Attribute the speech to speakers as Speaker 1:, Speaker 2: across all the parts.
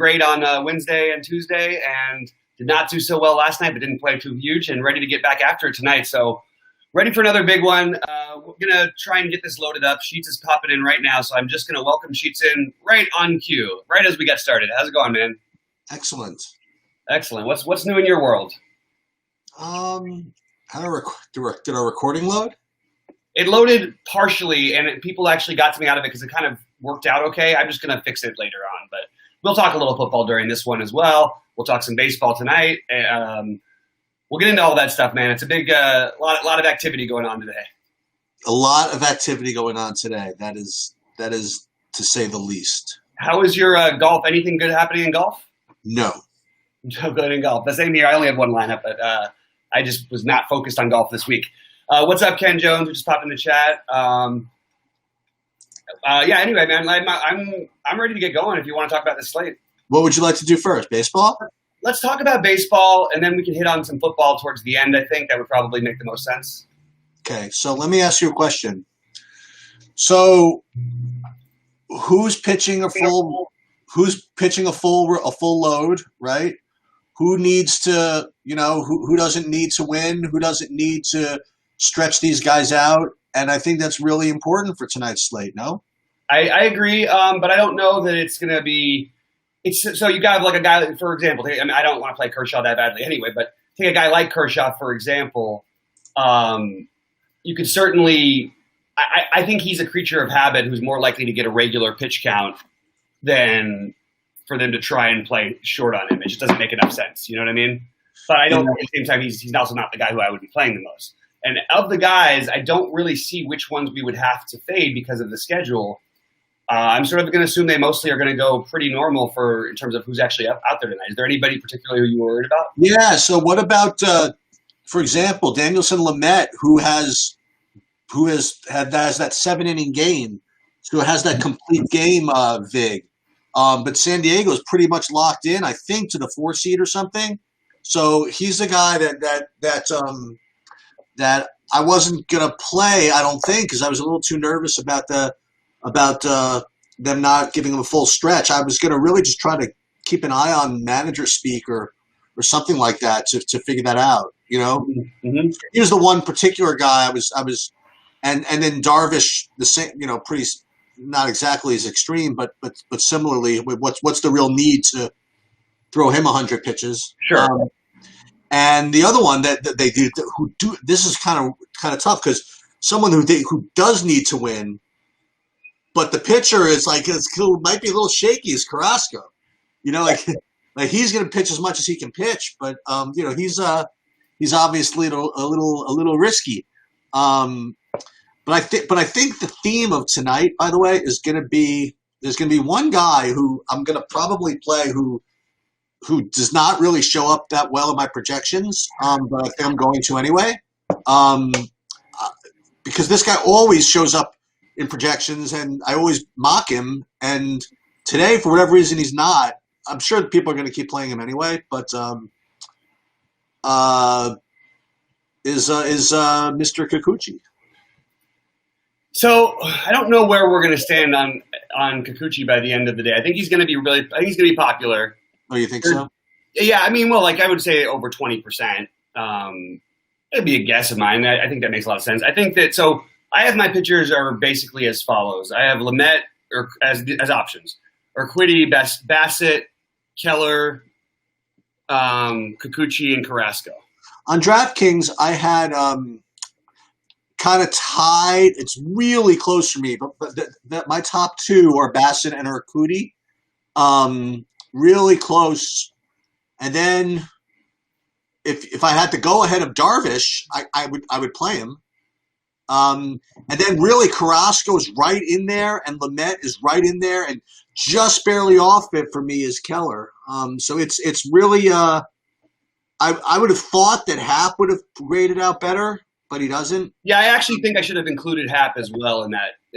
Speaker 1: great on Wednesday and Tuesday, and did not do so well last night, but didn't play too huge, and ready to get back after it tonight. So ready for another big one. We're going to try and get this loaded up. Sheets is popping in right now, so I'm just going to welcome Sheets in right on cue, right as we get started. How's it going, man?
Speaker 2: Excellent.
Speaker 1: Excellent. What's new in your world?
Speaker 2: Did our recording load?
Speaker 1: It loaded partially, and people actually got to me out of it because it kind of worked out okay. I'm just going to fix it later on, but we'll talk a little football during this one as well. We'll talk some baseball tonight. We'll get into all that stuff, man. It's a big lot of activity going on today.
Speaker 2: A lot of activity going on today. That is to say the least.
Speaker 1: How is your golf? Anything good happening in golf?
Speaker 2: No.
Speaker 1: No good in golf. The same here. I only have one lineup, but I just was not focused on golf this week. What's up, Ken Jones? We just popped in the chat. Anyway, man, I'm ready to get going if you want to talk about this slate.
Speaker 2: What would you like to do first? Baseball?
Speaker 1: Let's talk about baseball, and then we can hit on some football towards the end. I think that would probably make the most sense.
Speaker 2: Okay, so let me ask you a question. So, who's pitching a full load, right? Who needs to, who doesn't need to win? Who doesn't need to stretch these guys out? And I think that's really important for tonight's slate. No,
Speaker 1: I agree, but I don't know that it's going to be. So you got like a guy, for example. I don't want to play Kershaw that badly anyway, but take a guy like Kershaw, for example. You could certainly. I think he's a creature of habit who's more likely to get a regular pitch count than for them to try and play short on him. It just doesn't make enough sense. You know what I mean? But I don't. At the same time, he's also not the guy who I would be playing the most. And of the guys, I don't really see which ones we would have to fade because of the schedule. I'm sort of going to assume they mostly are going to go pretty normal in terms of who's actually out there tonight. Is there anybody particularly who you were worried about?
Speaker 2: Yeah. So what about, for example, Danielson Lamet, who has that 7-inning game, so has that complete game vig. But San Diego is pretty much locked in, I think, to the 4 seed or something. So he's the guy that I wasn't gonna play, I don't think, because I was a little too nervous about them not giving him a full stretch. I was gonna really just try to keep an eye on manager speak or something like that to figure that out.
Speaker 1: Mm-hmm.
Speaker 2: He was the one particular guy I was, and then Darvish the same. Pretty not exactly as extreme, but similarly, what's the real need to throw him 100 pitches?
Speaker 1: Sure.
Speaker 2: And the other one that they do, this is kind of tough because someone who does need to win, but the pitcher is might be a little shaky is Carrasco. Like he's going to pitch as much as he can pitch, but he's obviously a little risky. But I think the theme of tonight, by the way, is going to be there's going to be one guy who I'm going to probably play who does not really show up that well in my projections, but I think I'm going to anyway, because this guy always shows up in projections, and I always mock him. And today, for whatever reason, he's not. I'm sure people are going to keep playing him anyway, but is Mr. Kikuchi.
Speaker 1: So I don't know where we're going to stand on Kikuchi by the end of the day. I think he's going to be popular.
Speaker 2: Oh, you think so?
Speaker 1: Yeah, I would say over 20%. It'd be a guess of mine. I think that makes a lot of sense. I think that so. I have my pitchers are basically as follows. I have Lamet as options, Urquidy, Bassett, Keller, Kikuchi, and Carrasco.
Speaker 2: On DraftKings, I had kind of tied. It's really close for me, but my top 2 are Bassett and Urquidy. Really close. And then if I had to go ahead of Darvish, I would play him. And then really Carrasco is right in there, and Lamet is right in there, and just barely off it for me is Keller. So it's really I would have thought that Happ would have graded out better, but he doesn't.
Speaker 1: Yeah, I actually think I should have included Happ as well in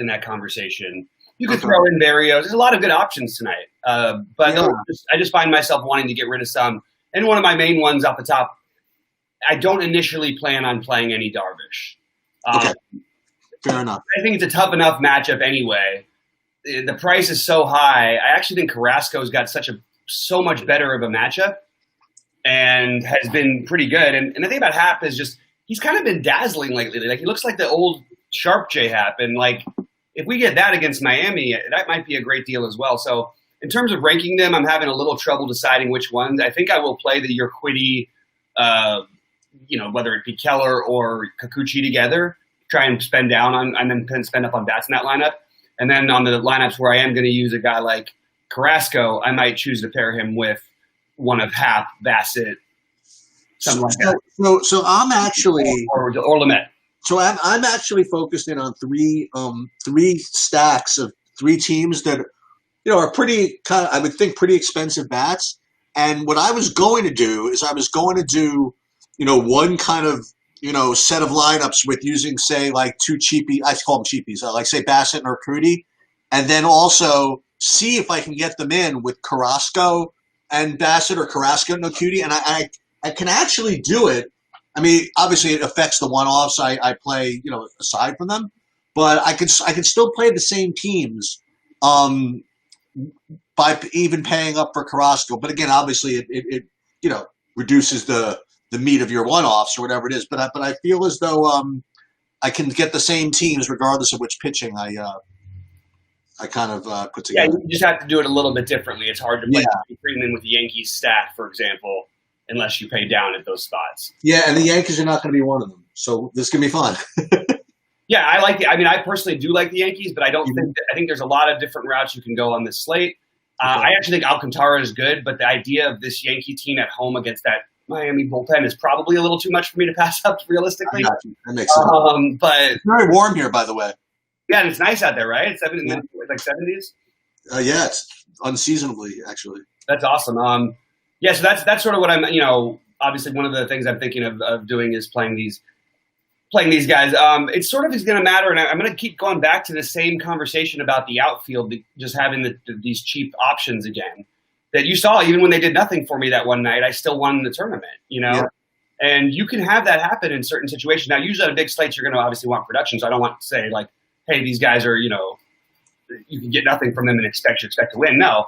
Speaker 1: that conversation. You could throw in Barrios. There's a lot of good options tonight, but yeah. I just find myself wanting to get rid of some. And one of my main ones off the top, I don't initially plan on playing any Darvish.
Speaker 2: Okay, fair enough.
Speaker 1: I think it's a tough enough matchup anyway. The price is so high. I actually think Carrasco's got such a so much better of a matchup and has been pretty good. And the thing about Happ is just he's kind of been dazzling lately. Like he looks like the old sharp J Happ, and like if we get that against Miami, that might be a great deal as well. So in terms of ranking them, I'm having a little trouble deciding which ones. I think I will play the Urquidy, whether it be Keller or Kikuchi together, try and spend down on, and then spend up on bats in that lineup. And then on the lineups where I am going to use a guy like Carrasco, I might choose to pair him with one of Happ, Bassett, something like that.
Speaker 2: So I'm actually
Speaker 1: or Lamet.
Speaker 2: So I'm actually focused in on three stacks of three teams that are pretty kind of, I would think, pretty expensive bats. And what I was going to do is I was going to do one kind of set of lineups with using, say, like two cheapie. I call them cheapies. Like say Bassett and Urquidy, and then also see if I can get them in with Carrasco and Bassett or Carrasco and Urquidy. And I can actually do it. I mean, obviously it affects the one-offs I play, aside from them, but I can still play the same teams by even paying up for Carrasco. But again, obviously it reduces the meat of your one-offs or whatever it is. But I feel as though I can get the same teams regardless of which pitching I kind of put together.
Speaker 1: Yeah, you just have to do it a little bit differently. It's hard to play Freeman with the Yankees stack, for example, unless you pay down at those spots.
Speaker 2: Yeah, and the Yankees are not going to be one of them. So this is going to be fun.
Speaker 1: Yeah, I personally do like the Yankees, but I think there's a lot of different routes you can go on this slate. I actually think Alcantara is good, but the idea of this Yankee team at home against that Miami bullpen is probably a little too much for me to pass up realistically.
Speaker 2: That makes sense.
Speaker 1: But
Speaker 2: it's very warm here, by the way.
Speaker 1: Yeah, and it's nice out there, right? It's like 70s.
Speaker 2: Yeah, it's unseasonably actually.
Speaker 1: That's awesome. So that's sort of what I'm. Obviously one of the things I'm thinking of doing is playing these guys. It sort of is going to matter, and I'm going to keep going back to the same conversation about the outfield, just having these cheap options again. That you saw, even when they did nothing for me that one night, I still won the tournament, Yeah. And you can have that happen in certain situations. Now, usually on big slates, you're going to obviously want production, so I don't want to say, like, hey, these guys are, you can get nothing from them and expect to win. No,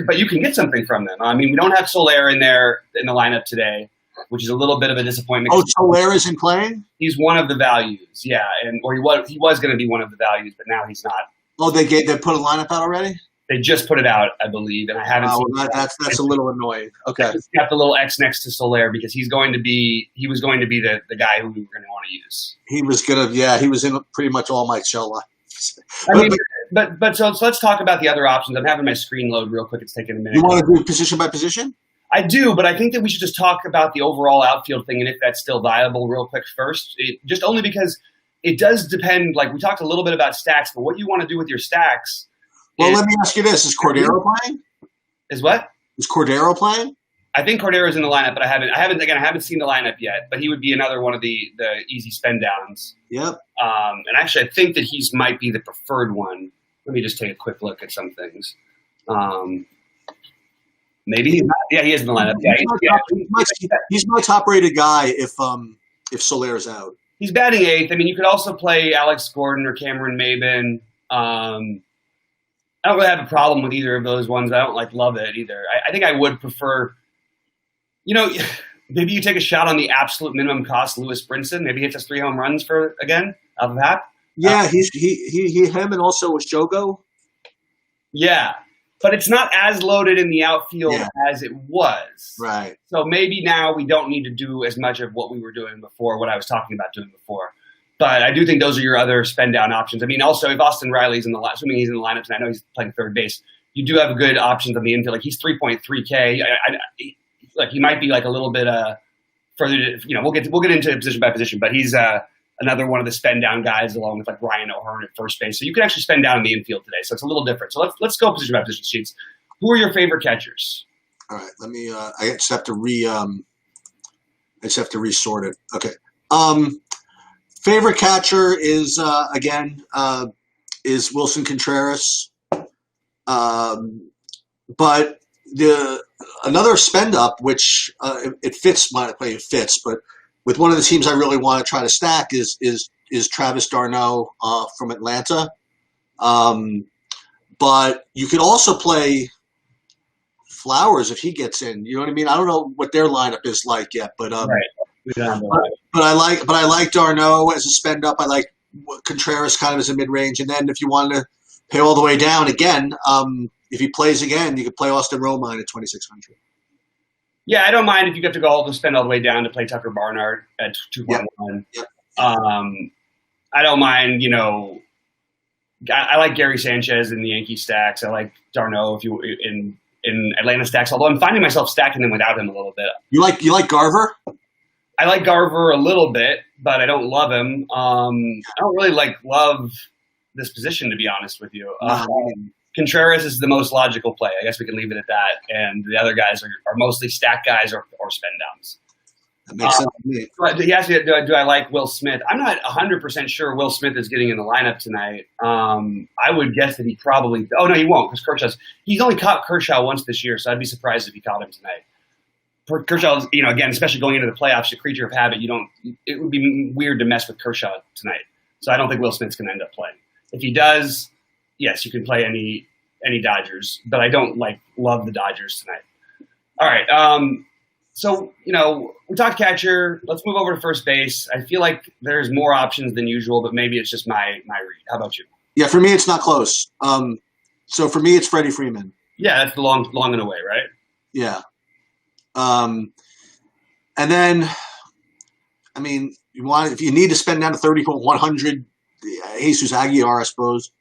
Speaker 1: but you can get something from them. I mean, we don't have Soler in there in the lineup today, which is a little bit of a disappointment.
Speaker 2: Oh, Soler isn't playing?
Speaker 1: He's one of the values, yeah, or he was going to be one of the values, but now he's not.
Speaker 2: Oh, they put a lineup out already?
Speaker 1: They just put it out, I believe, and I haven't seen it.
Speaker 2: That's a little annoying. Okay.
Speaker 1: I just got the little X next to Soler because he was going to be the guy who we were going to want to use.
Speaker 2: He was in pretty much all my shell lines.
Speaker 1: But so let's talk about the other options. I'm having my screen load real quick. It's taking a minute.
Speaker 2: You want to do position by position?
Speaker 1: I do, but I think that we should just talk about the overall outfield thing and if that's still viable real quick first. Just only because it does depend. Like we talked a little bit about stacks, but what you want to do with your stacks.
Speaker 2: Well, let me ask you this: is Cordero playing?
Speaker 1: Is what?
Speaker 2: Is Cordero playing?
Speaker 1: I think Cordero's in the lineup, but I haven't seen the lineup yet. But he would be another one of the easy spend downs.
Speaker 2: Yep.
Speaker 1: And actually, I think that he's might be the preferred one. Let me just take a quick look at some things. Maybe he's not. Yeah, he is in the lineup.
Speaker 2: He's my top-rated guy if Soler's out.
Speaker 1: He's batting eighth. I mean, you could also play Alex Gordon or Cameron Maybin. I don't really have a problem with either of those ones. I don't love it either. I think I would prefer, maybe you take a shot on the absolute minimum cost, Lewis Brinson. Maybe he hits us 3 home runs out of Happ.
Speaker 2: Yeah, him and also Shogo.
Speaker 1: Yeah, but it's not as loaded in the outfield as it was.
Speaker 2: Right.
Speaker 1: So maybe now we don't need to do as much of what we were doing before, what I was talking about doing before. But I do think those are your other spend down options. I mean, also if Austin Riley's assuming he's in the lineups, and I know he's playing third base, you do have good options on the infield. Like he's 3.3K. He might be like a little bit further. We'll get into position by position, but he's another one of the spend down guys along with like Ryan O'Hearn at first base. So you can actually spend down in the infield today. So it's a little different. So let's go position by position sheets. Who are your favorite catchers?
Speaker 2: All right, let me. I just have to resort it. Okay. Favorite catcher is Wilson Contreras, but another spend up, which it fits. It fits, but with one of the teams I really want to try to stack is Travis d'Arnaud from Atlanta. But you could also play Flowers if he gets in. You know what I mean? I don't know what their lineup is like yet, but
Speaker 1: Right. We don't have
Speaker 2: but I like Darno as a spend up. I like Contreras kind of as a mid range, and then if you want to pay all the way down again, if he plays again, you could play Austin Romine at 2,600.
Speaker 1: Yeah, I don't mind if you get to go to spend all the way down to play Tucker Barnard at 2.1.
Speaker 2: Yep.
Speaker 1: I don't mind, I like Gary Sanchez in the Yankee stacks. I like Darno if you in Atlanta stacks, although I'm finding myself stacking them without him a little bit.
Speaker 2: You like Garver?
Speaker 1: I like Garver a little bit, but I don't love him. I don't really love this position, to be honest with you. Contreras is the most logical play. I guess we can leave it at that. And the other guys are mostly stack guys or spend downs.
Speaker 2: That makes sense to me.
Speaker 1: He asked me, do I like Will Smith? I'm not 100% sure Will Smith is getting in the lineup tonight. I would guess that he probably – oh, no, he won't because he's only caught Kershaw once this year, so I'd be surprised if he caught him tonight. Kershaw, again, especially going into the playoffs, a creature of habit. It would be weird to mess with Kershaw tonight. So I don't think Will Smith's going to end up playing. If he does, yes, you can play any Dodgers, but I don't love the Dodgers tonight. All right. So, we talked catcher. Let's move over to first base. I feel like there's more options than usual, but maybe it's just my read. How about you?
Speaker 2: Yeah, for me, it's not close. So for me, it's Freddie Freeman.
Speaker 1: Yeah, that's the long and away, right?
Speaker 2: Yeah. And then, if you need to spend down to 3,100, Jesus Aguilar, I suppose.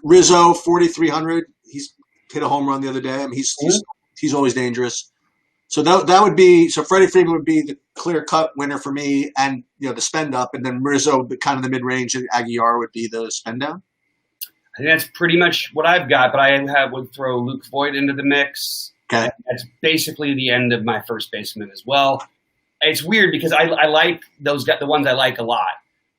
Speaker 2: Rizzo, 4,300. He's hit a home run the other day. He's always dangerous. So that would be Freddie Freeman would be the clear cut winner for me, and the spend up, and then Rizzo kind of the mid range, and Aguilar would be the spend down.
Speaker 1: I think that's pretty much what I've got, but I would throw Luke Voigt into the mix.
Speaker 2: Okay.
Speaker 1: That's basically the end of my first baseman as well. It's weird because I like the ones I like a lot,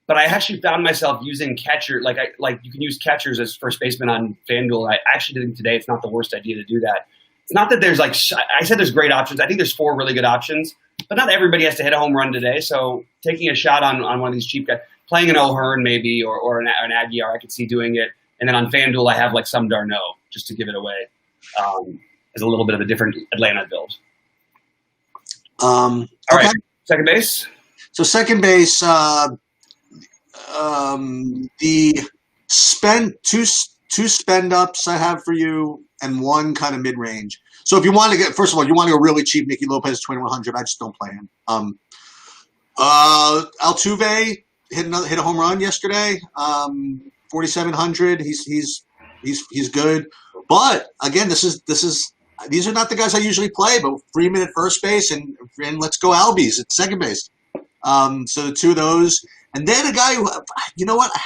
Speaker 1: but I actually found myself using catcher. You can use catchers as first baseman on FanDuel. I actually did it today. It's not the worst idea to do that. It's not that there's I said there's great options. I think there's 4 really good options, but not everybody has to hit a home run today. So taking a shot on one of these cheap guys, playing an O'Hearn maybe or an Aguilar, I could see doing it. And then on FanDuel, I have some Darno just to give it away as a little bit of a different Atlanta build. All right, second base.
Speaker 2: So second base, the two spend ups I have for you, and one kind of mid range. So if you want to first of all, you want to go really cheap. Nicky Lopez 2,100. I just don't play him. Altuve hit a home run yesterday. 4,700. He's good, but again, these are not the guys I usually play. But Freeman at first base and let's go Albies at second base. So the two of those, and then a guy who I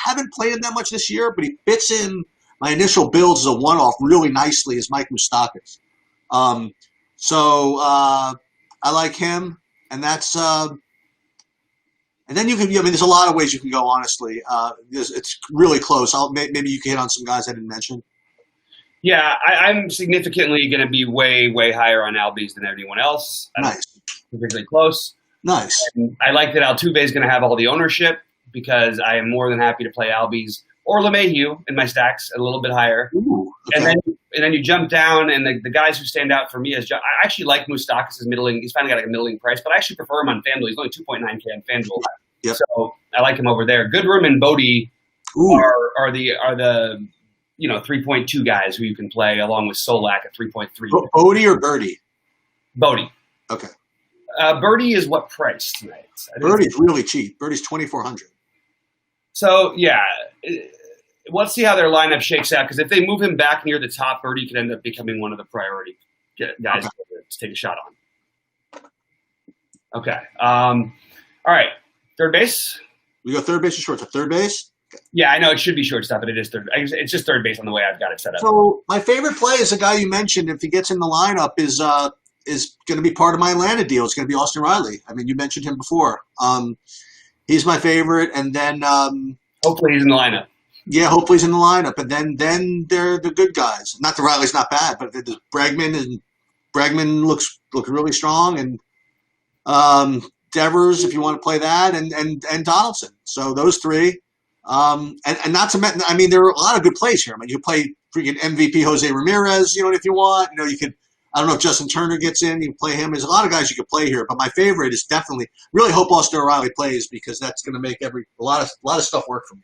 Speaker 2: haven't played him that much this year, but he fits in my initial builds as a one-off really nicely is Mike Moustakas. So I like him, and that's. And then you can, there's a lot of ways you can go, honestly. It's really close. Maybe you can hit on some guys I didn't mention.
Speaker 1: Yeah, I'm significantly going to be way, way higher on Albies than anyone else.
Speaker 2: Nice.
Speaker 1: Particularly close.
Speaker 2: Nice.
Speaker 1: And I like that Altuve is going to have all the ownership because I am more than happy to play Albies or LeMahieu in my stacks a little bit higher.
Speaker 2: Ooh, okay.
Speaker 1: And then you jump down, and the guys who stand out for me is I actually like Moustakas' middling. He's finally got a middling price, but I actually prefer him on FanDuel. He's only 2.9K on FanDuel.
Speaker 2: Yep.
Speaker 1: So I like him over there. Goodrum and Bodie are the 3.2 guys who you can play along with Solak at 3.3.
Speaker 2: Bodie or Birdie?
Speaker 1: Bodie.
Speaker 2: Okay.
Speaker 1: Birdie is what price tonight?
Speaker 2: Birdie's really cheap. Birdie's 2,400.
Speaker 1: So yeah, let's see how their lineup shakes out. Because if they move him back near the top, Birdie could end up becoming one of the priority guys to take a shot on. Okay. All right. Third base.
Speaker 2: We go third base or shortstop. Third base.
Speaker 1: Okay. Yeah, I know it should be shortstop, but it is third. It's just third base on the way I've got it set up.
Speaker 2: So my favorite play is a guy you mentioned. If he gets in the lineup, is going to be part of my Atlanta deal. It's going to be Austin Riley. I mean, you mentioned him before. He's my favorite, and then
Speaker 1: hopefully he's in the lineup.
Speaker 2: Yeah, hopefully he's in the lineup, and then they're the good guys. Not that Riley's not bad, but Bregman looks really strong, and Devers, if you want to play that, and Donaldson. So those three, and not to mention, I mean, there are a lot of good plays here. I mean, you play freaking MVP Jose Ramirez, if you want. You could, I don't know if Justin Turner gets in, you can play him. There's a lot of guys you could play here, but my favorite is definitely, really hope Austin O'Reilly plays because that's going to make a lot of stuff work for me.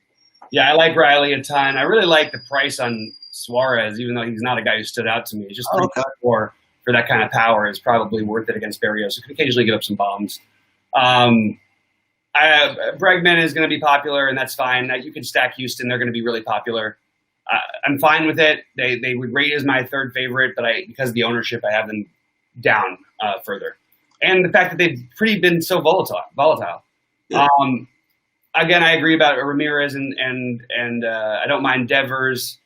Speaker 1: Yeah, I like Riley a ton. I really like the price on Suarez, even though he's not a guy who stood out to me. Just for that kind of power is probably worth it against Barrios. He can occasionally give up some bombs. Bregman is going to be popular, and that's fine. You can stack Houston; they're going to be really popular. I'm fine with it. They would rate as my third favorite, but because of the ownership, I have them down further. And the fact that they've been so volatile.
Speaker 2: Yeah.
Speaker 1: Again, I agree about Ramirez and I don't mind Devers,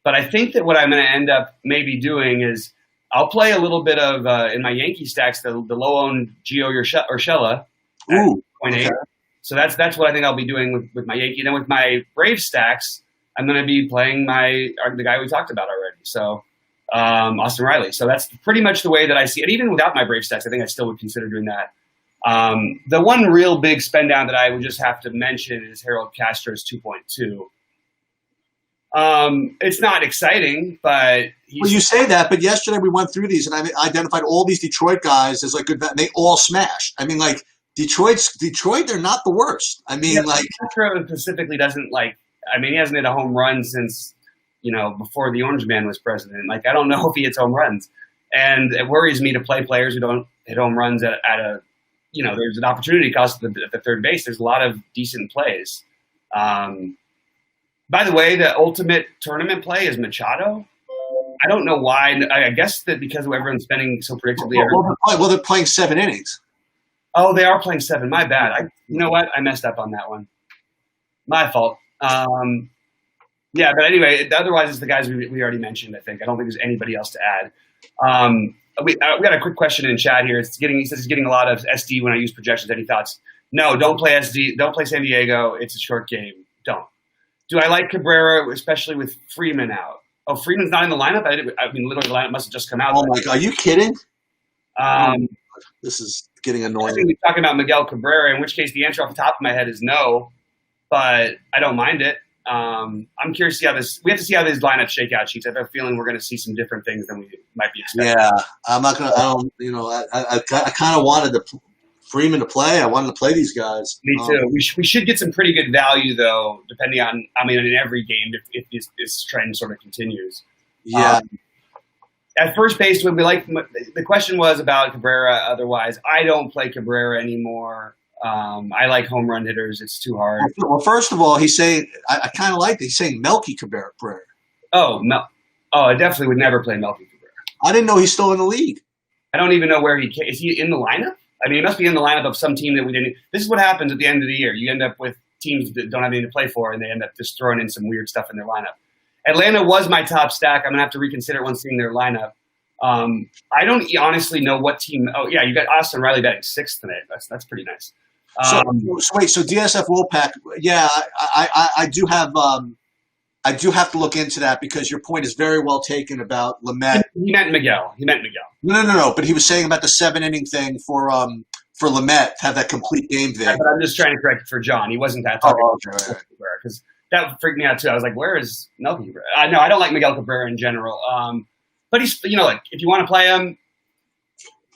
Speaker 1: but I think that what I'm going to end up maybe doing is I'll play a little bit of in my Yankee stacks the low-owned Gio Urshela at 0.8. Okay. So that's what I think I'll be doing with my Yankee. Then with my Brave stacks, I'm going to be playing the guy we talked about already. So Austin Riley. So that's pretty much the way that I see it. Even without my Brave stacks, I think I still would consider doing that. The one real big spend down that I would just have to mention is Harold Castro's 2.2. It's not exciting, but
Speaker 2: well, you say that, but yesterday we went through these and I identified all these Detroit guys as good, and they all smashed. I mean, Detroit, they're not the worst. I mean,
Speaker 1: Castro specifically doesn't he hasn't hit a home run since, before the Orange Man was president. I don't know if he hits home runs. And it worries me to play players who don't hit home runs at a there's an opportunity cost at the third base. There's a lot of decent plays. By the way, the ultimate tournament play is Machado. I don't know why. I guess that because everyone's spending so predictably.
Speaker 2: Well, they're playing 7 innings.
Speaker 1: Oh, they are playing 7. My bad. You know what? I messed up on that one. My fault. Yeah, but anyway, otherwise it's the guys we already mentioned, I think. I don't think there's anybody else to add. We got a quick question in chat here. He says he's getting a lot of SD when I use projections. Any thoughts? No, don't play SD. Don't play San Diego. It's a short game. Don't. Do I like Cabrera, especially with Freeman out? Oh, Freeman's not in the lineup? Literally the lineup must have just come out.
Speaker 2: Oh, my God. Are you kidding? This is getting annoying.
Speaker 1: I think we're talking about Miguel Cabrera, in which case the answer off the top of my head is no, but I don't mind it. I'm curious to see we have to see how these lineups shake out, Sheets. I have a feeling we're going to see some different things than we might be expecting.
Speaker 2: Yeah, I'm not going to, I kind of wanted Freeman to play. I wanted to play these guys.
Speaker 1: Me too. We should get some pretty good value, though, depending on, in every game, if this trend sort of continues.
Speaker 2: Yeah.
Speaker 1: At first base, the question was about Cabrera. Otherwise, I don't play Cabrera anymore. I like home run hitters. It's too hard.
Speaker 2: Well, first of all, he's saying I kind of like that. He's saying Melky Cabrera.
Speaker 1: I definitely would never play Melky Cabrera.
Speaker 2: I didn't know he's still in the league.
Speaker 1: I don't even know where is he in the lineup? He must be in the lineup of some team that we didn't. This is what happens at the end of the year. You end up with teams that don't have anything to play for, and they end up just throwing in some weird stuff in their lineup. Atlanta was my top stack. I'm going to have to reconsider once seeing their lineup. I don't honestly know what team. Oh, yeah, you got Austin Riley batting 6th today. That's pretty nice.
Speaker 2: So DSF Wolfpack, yeah, I do have to look into that because your point is very well taken about Lamet.
Speaker 1: He meant Miguel.
Speaker 2: No. But he was saying about the 7-inning thing for Lamet to have that complete game thing.
Speaker 1: Yeah, but I'm just trying to correct it for John. He wasn't that talking about because that freaked me out too. I was like, where is Melky Cabrera? No, I don't like Miguel Cabrera in general. But he's if you want to play him,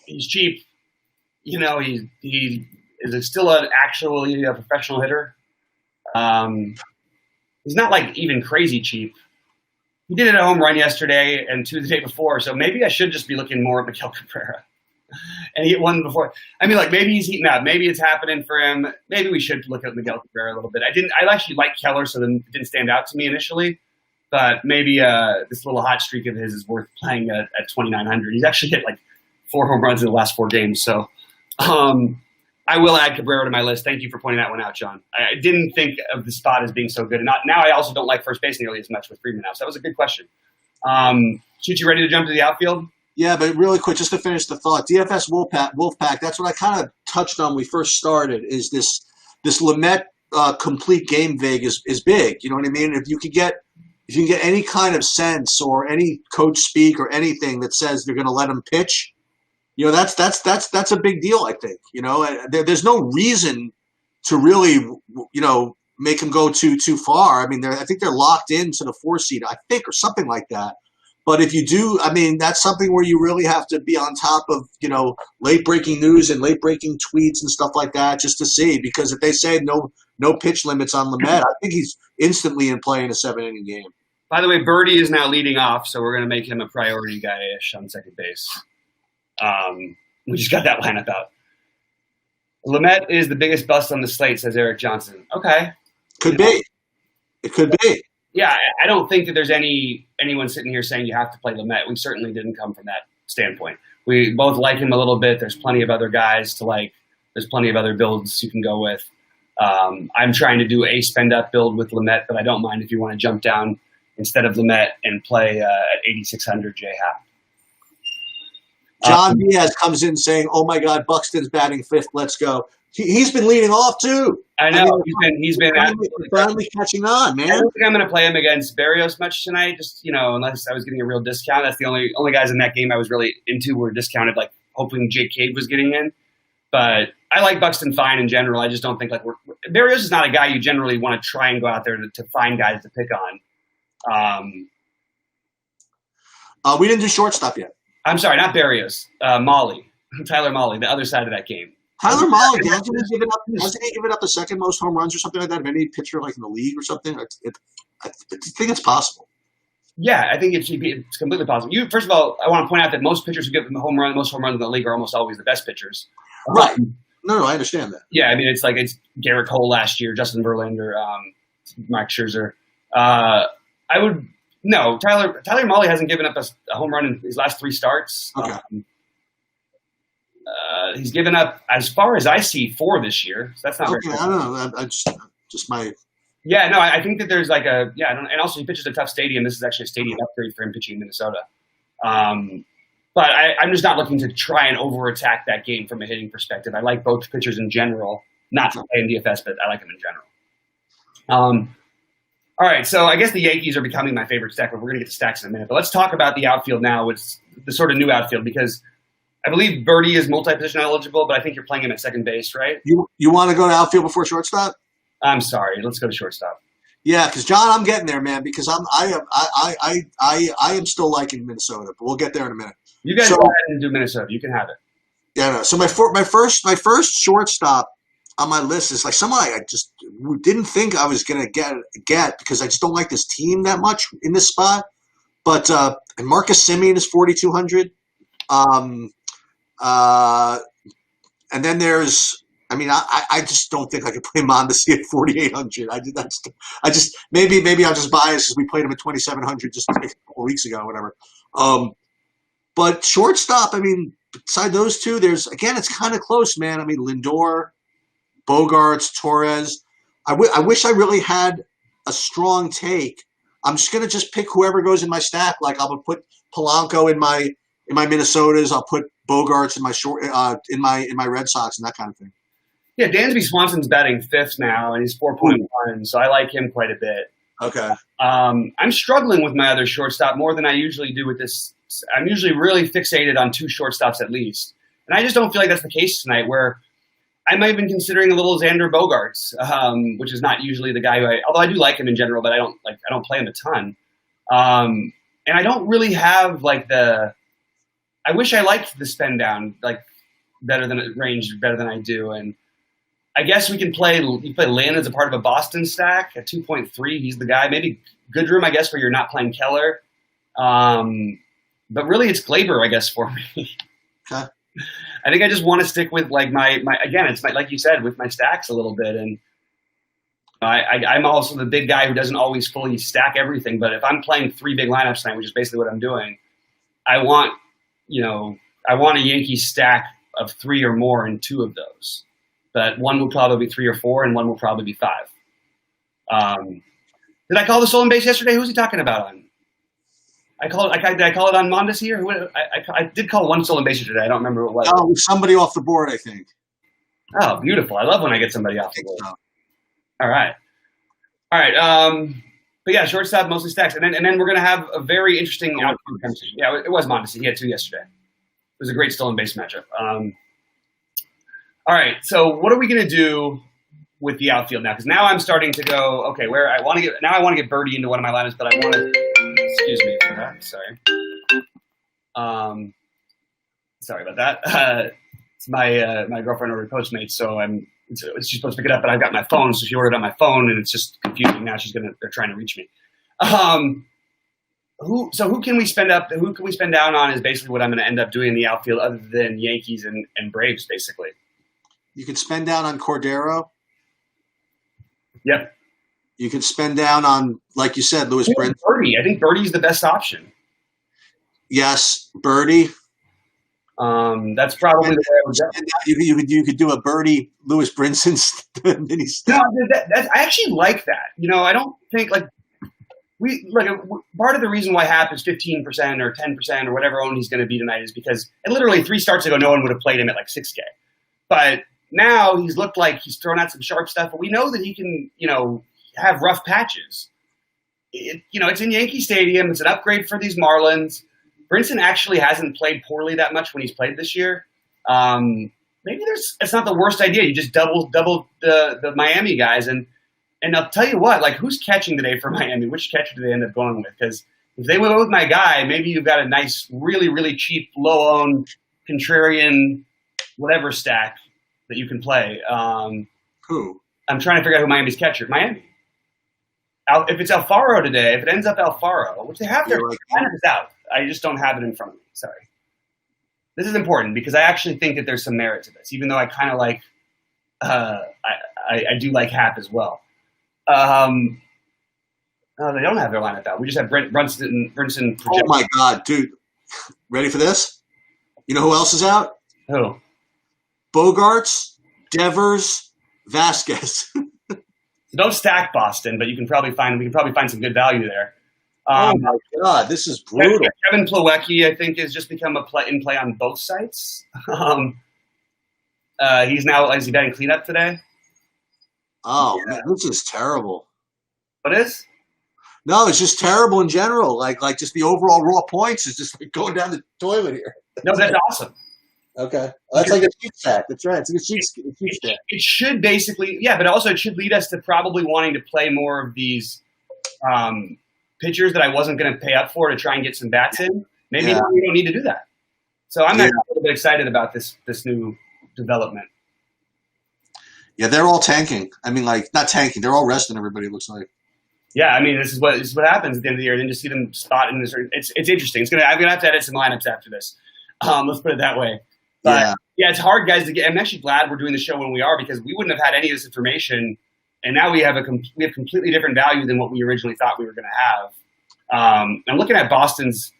Speaker 1: he's cheap. He is still actually a professional hitter. He's not even crazy cheap. He did it at a home run yesterday and 2 the day before, so maybe I should just be looking more at Miguel Cabrera. And he hit 1 before. Maybe he's heating up. Maybe it's happening for him. Maybe we should look at Miguel Cabrera a little bit. I actually like Keller, so then it didn't stand out to me initially. But maybe this little hot streak of his is worth playing at 2,900. He's actually hit 4 home runs in the last 4 games. So I will add Cabrera to my list. Thank you for pointing that one out, John. I didn't think of the spot as being so good. And now I also don't like first base nearly as much with Freeman now. So that was a good question. Shoot, you ready to jump to the outfield?
Speaker 2: Yeah, but really quick, just to finish the thought, DFS Wolfpack, that's what I kind of touched on when we first started, is this Lamet complete game vig is big. You know what I mean? If you can get any kind of sense or any coach speak or anything that says they're going to let him pitch, that's a big deal, I think. There's no reason to really, make them go too far. I mean, I think they're locked into the 4 seed, I think, or something like that. But if you do, I mean, that's something where you really have to be on top of, late breaking news and late breaking tweets and stuff like that just to see. Because if they say no pitch limits on Lamet, I think he's instantly in play in a 7-inning game.
Speaker 1: By the way, Birdie is now leading off, so we're going to make him a priority guy-ish on second base. We just got that lineup out. Lamet is the biggest bust on the slate, says Eric Johnson. Okay.
Speaker 2: Could be. It could be.
Speaker 1: Yeah, I don't think that there's anyone sitting here saying you have to play Lamet. We certainly didn't come from that standpoint. We both like him a little bit. There's plenty of other guys to like. There's plenty of other builds you can go with. I'm trying to do a spend-up build with Lamet, but I don't mind if you want to jump down instead of Lamet and play at 8,600 J-Happ.
Speaker 2: John Diaz comes in saying, "Oh my God, Buxton's batting 5th. Let's go." He's been leading off too.
Speaker 1: I know he's been
Speaker 2: finally catching on, man.
Speaker 1: I don't think I'm going to play him against Barrios much tonight. Just unless I was getting a real discount. That's the only guys in that game I was really into were discounted. Like hoping Jake Cave was getting in, but I like Buxton fine in general. I just don't think Barrios is not a guy you generally want to try and go out there to find guys to pick on.
Speaker 2: We didn't do shortstop yet.
Speaker 1: I'm sorry, not Barrios. Molly, Tyler Molly, the other side of that game.
Speaker 2: Tyler Molly, hasn't he given up the second most home runs or something like that of any pitcher like in the league or something? I think it's possible.
Speaker 1: Yeah, I think it's completely possible. First of all, I want to point out that most pitchers who get most home runs in the league are almost always the best pitchers.
Speaker 2: Right. No, I understand that.
Speaker 1: Yeah, I mean, it's Garrett Cole last year, Justin Verlander, Mike Scherzer. Tyler Molly hasn't given up a home run in his last 3 starts.
Speaker 2: Okay.
Speaker 1: He's given up, as far as I see, 4 this year. So that's not
Speaker 2: okay. I don't know. I just my.
Speaker 1: Yeah, no, I think that there's and also he pitches a tough stadium. This is actually a stadium upgrade for him pitching in Minnesota. But I'm just not looking to try and over-attack that game from a hitting perspective. I like both pitchers in general, not to play in DFS, but I like them in general. All right, so I guess the Yankees are becoming my favorite stack, but we're going to get to stacks in a minute. But let's talk about the outfield now. It's the sort of new outfield because I believe Birdie is multi-position eligible, but I think you're playing him at second base, right?
Speaker 2: You want to go to outfield before shortstop?
Speaker 1: I'm sorry. Let's go to shortstop.
Speaker 2: Yeah, because John, I'm getting there, man. Because I am still liking Minnesota, but we'll get there in a minute.
Speaker 1: You guys go ahead and do Minnesota. You can have it.
Speaker 2: Yeah, no. So my first shortstop on my list is like someone I just didn't think I was gonna get because I just don't like this team that much in this spot. But and Marcus Semien is 4,200. And then there's, I just don't think I could play Mondesi at 4,800. I just maybe I'll just bias because we played him at 2,700 just a couple weeks ago or whatever. But shortstop, beside those two, it's kind of close, man. Lindor, Bogarts, Torres. I wish I really had a strong take. I'm just gonna just pick whoever goes in my stack. Like I'll put Polanco in my Minnesotas. I'll put Bogarts in my in my Red Sox and that kind of thing.
Speaker 1: Yeah, Dansby Swanson's batting 5th now, and he's 4.1, so I like him quite a bit.
Speaker 2: Okay.
Speaker 1: I'm struggling with my other shortstop more than I usually do with this. I'm usually really fixated on 2 shortstops at least, and I just don't feel like that's the case tonight. Where I might have been considering a little Xander Bogaerts, which is not usually the guy although I do like him in general, but I don't play him a ton. And I don't really have I wish I liked the spend down better than I do, and I guess you play Lynn as a part of a Boston stack at 2.3. He's the guy. Maybe Goodrum, I guess, where you're not playing Keller. But really, it's Glaber, I guess, for me.
Speaker 2: Okay.
Speaker 1: I think I just want to stick with my again. It's like you said, with my stacks a little bit, and I'm also the big guy who doesn't always fully stack everything. But if I'm playing 3 big lineups tonight, which is basically what I'm doing, I want a Yankee stack of 3 or more in 2 of those. But one will probably be 3 or 4, and one will probably be 5. Did I call the stolen base yesterday? Who was he talking about on? Did I call it on Mondesi or I did call one stolen base yesterday. I don't remember what it was.
Speaker 2: Oh, somebody off the board, I think.
Speaker 1: Oh, beautiful! I love when I get somebody off the board.
Speaker 2: So.
Speaker 1: All right. But yeah, shortstop mostly stacks, and then we're gonna have a very interesting outcome. Yeah, it was Mondesi. He had 2 yesterday. It was a great stolen base matchup. All right, so what are we gonna do with the outfield now, because now I'm starting to go, okay, where I want to get Birdie into one of my lineups, but I want to, excuse me for that, sorry. Sorry about that. It's my girlfriend ordered Postmates, so she's supposed to pick it up, but I've got my phone, so she ordered on my phone, and it's just confusing. Now they're trying to reach me. Who can we spend down on is basically what I'm going to end up doing in the outfield, other than Yankees and Braves, basically.
Speaker 2: You could spend down on Cordero.
Speaker 1: Yep.
Speaker 2: You could spend down on, like you said, Lewis Brinson.
Speaker 1: Birdie. I think Birdie's the best option.
Speaker 2: Yes, Birdie.
Speaker 1: That's probably the way I would go.
Speaker 2: You could do a Birdie Lewis Brinson mini stack.
Speaker 1: No, I actually like that. I don't think part of the reason why Happ is 15% or 10% or whatever owned he's going to be tonight is because literally 3 starts ago no one would have played him at like 6K, but now he's looked like he's thrown out some sharp stuff. But we know that he can have rough patches. It's in Yankee Stadium. It's an upgrade for these Marlins. Brinson actually hasn't played poorly that much when he's played this year. Maybe it's not the worst idea. You just double the Miami guys, and I'll tell you what, who's catching today for Miami? Which catcher do they end up going with? Because if they went with my guy, maybe you've got a nice, really, really cheap, low-owned, contrarian, whatever stack that you can play.
Speaker 2: Who?
Speaker 1: I'm trying to figure out who Miami's catcher. Miami. If it's Alfaro today, if it ends up Alfaro, which they have their lineup is out. I just don't have it in front of me. Sorry. This is important because I actually think that there's some merit to this, even though I kind of like I do like Happ as well. No, they don't have their lineup out. We just have Brinson.
Speaker 2: Oh my God, dude! Ready for this? You know who else is out?
Speaker 1: Who?
Speaker 2: Bogarts, Devers, Vasquez.
Speaker 1: So don't stack Boston, but we can probably find some good value there.
Speaker 2: Oh my God, this is brutal.
Speaker 1: Kevin Plawecki, I think, has just become in play on both sites. Is he batting cleanup today?
Speaker 2: Oh, yeah. Man, this is terrible.
Speaker 1: What is?
Speaker 2: No, it's just terrible in general. Like just the overall raw points is just going down the toilet here.
Speaker 1: No, that's awesome.
Speaker 2: Okay. Well, that's like a sheet stack. That's right. It's like a sheet stack.
Speaker 1: It should basically, yeah, but also it should lead us to probably wanting to play more of these pitchers that I wasn't going to pay up for to try and get some bats in. Maybe we don't need to do that. So I'm actually a little bit excited about this new development.
Speaker 2: Yeah, they're all tanking. I mean, not tanking. They're all resting everybody, it looks like.
Speaker 1: Yeah, I mean, this is what happens at the end of the year. And then just see them spot in this. It's interesting. I'm gonna have to edit some lineups after this. Let's put it that way. But yeah, it's hard, guys, to get. I'm actually glad we're doing the show when we are, because we wouldn't have had any of this information, and now we have completely different value than what we originally thought we were going to have. I'm looking at Boston's.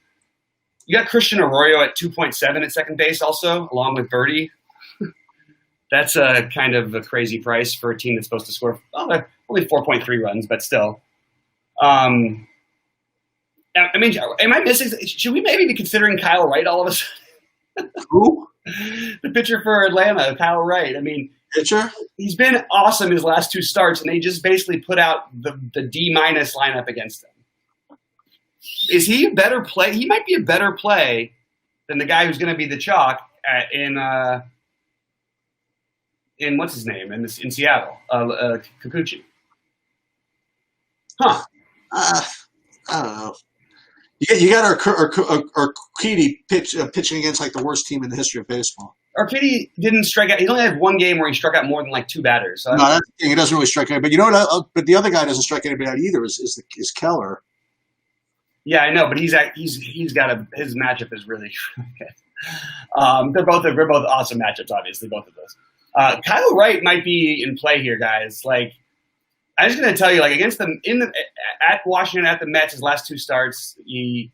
Speaker 1: You got Christian Arroyo at 2.7 at second base, also along with Birdie. That's a kind of a crazy price for a team that's supposed to score only 4.3 runs, but still. I mean, am I missing? Should we maybe be considering Kyle Wright all of a sudden?
Speaker 2: Who?
Speaker 1: The pitcher for Atlanta, Kyle Wright. I mean,
Speaker 2: pitcher?
Speaker 1: He's been awesome his last 2 starts, and they just basically put out the D- lineup against him. Is he a better play? He might be a better play than the guy who's going to be the chalk in what's his name in Seattle, Kikuchi. Huh?
Speaker 2: I don't know. You got Urquidy pitching against like the worst team in the history of baseball.
Speaker 1: Urquidy didn't strike out. He only had 1 game where he struck out more than 2 batters. So
Speaker 2: no, that's the thing. He doesn't really strike out. But you know what? But the other guy doesn't strike anybody out either. Is Keller?
Speaker 1: Yeah, I know, but he's got his matchup is really good. They're both awesome matchups, obviously, both of those. Kyle Wright might be in play here, guys. I'm just going to tell you, against them at Washington at the Mets, his last 2 starts, in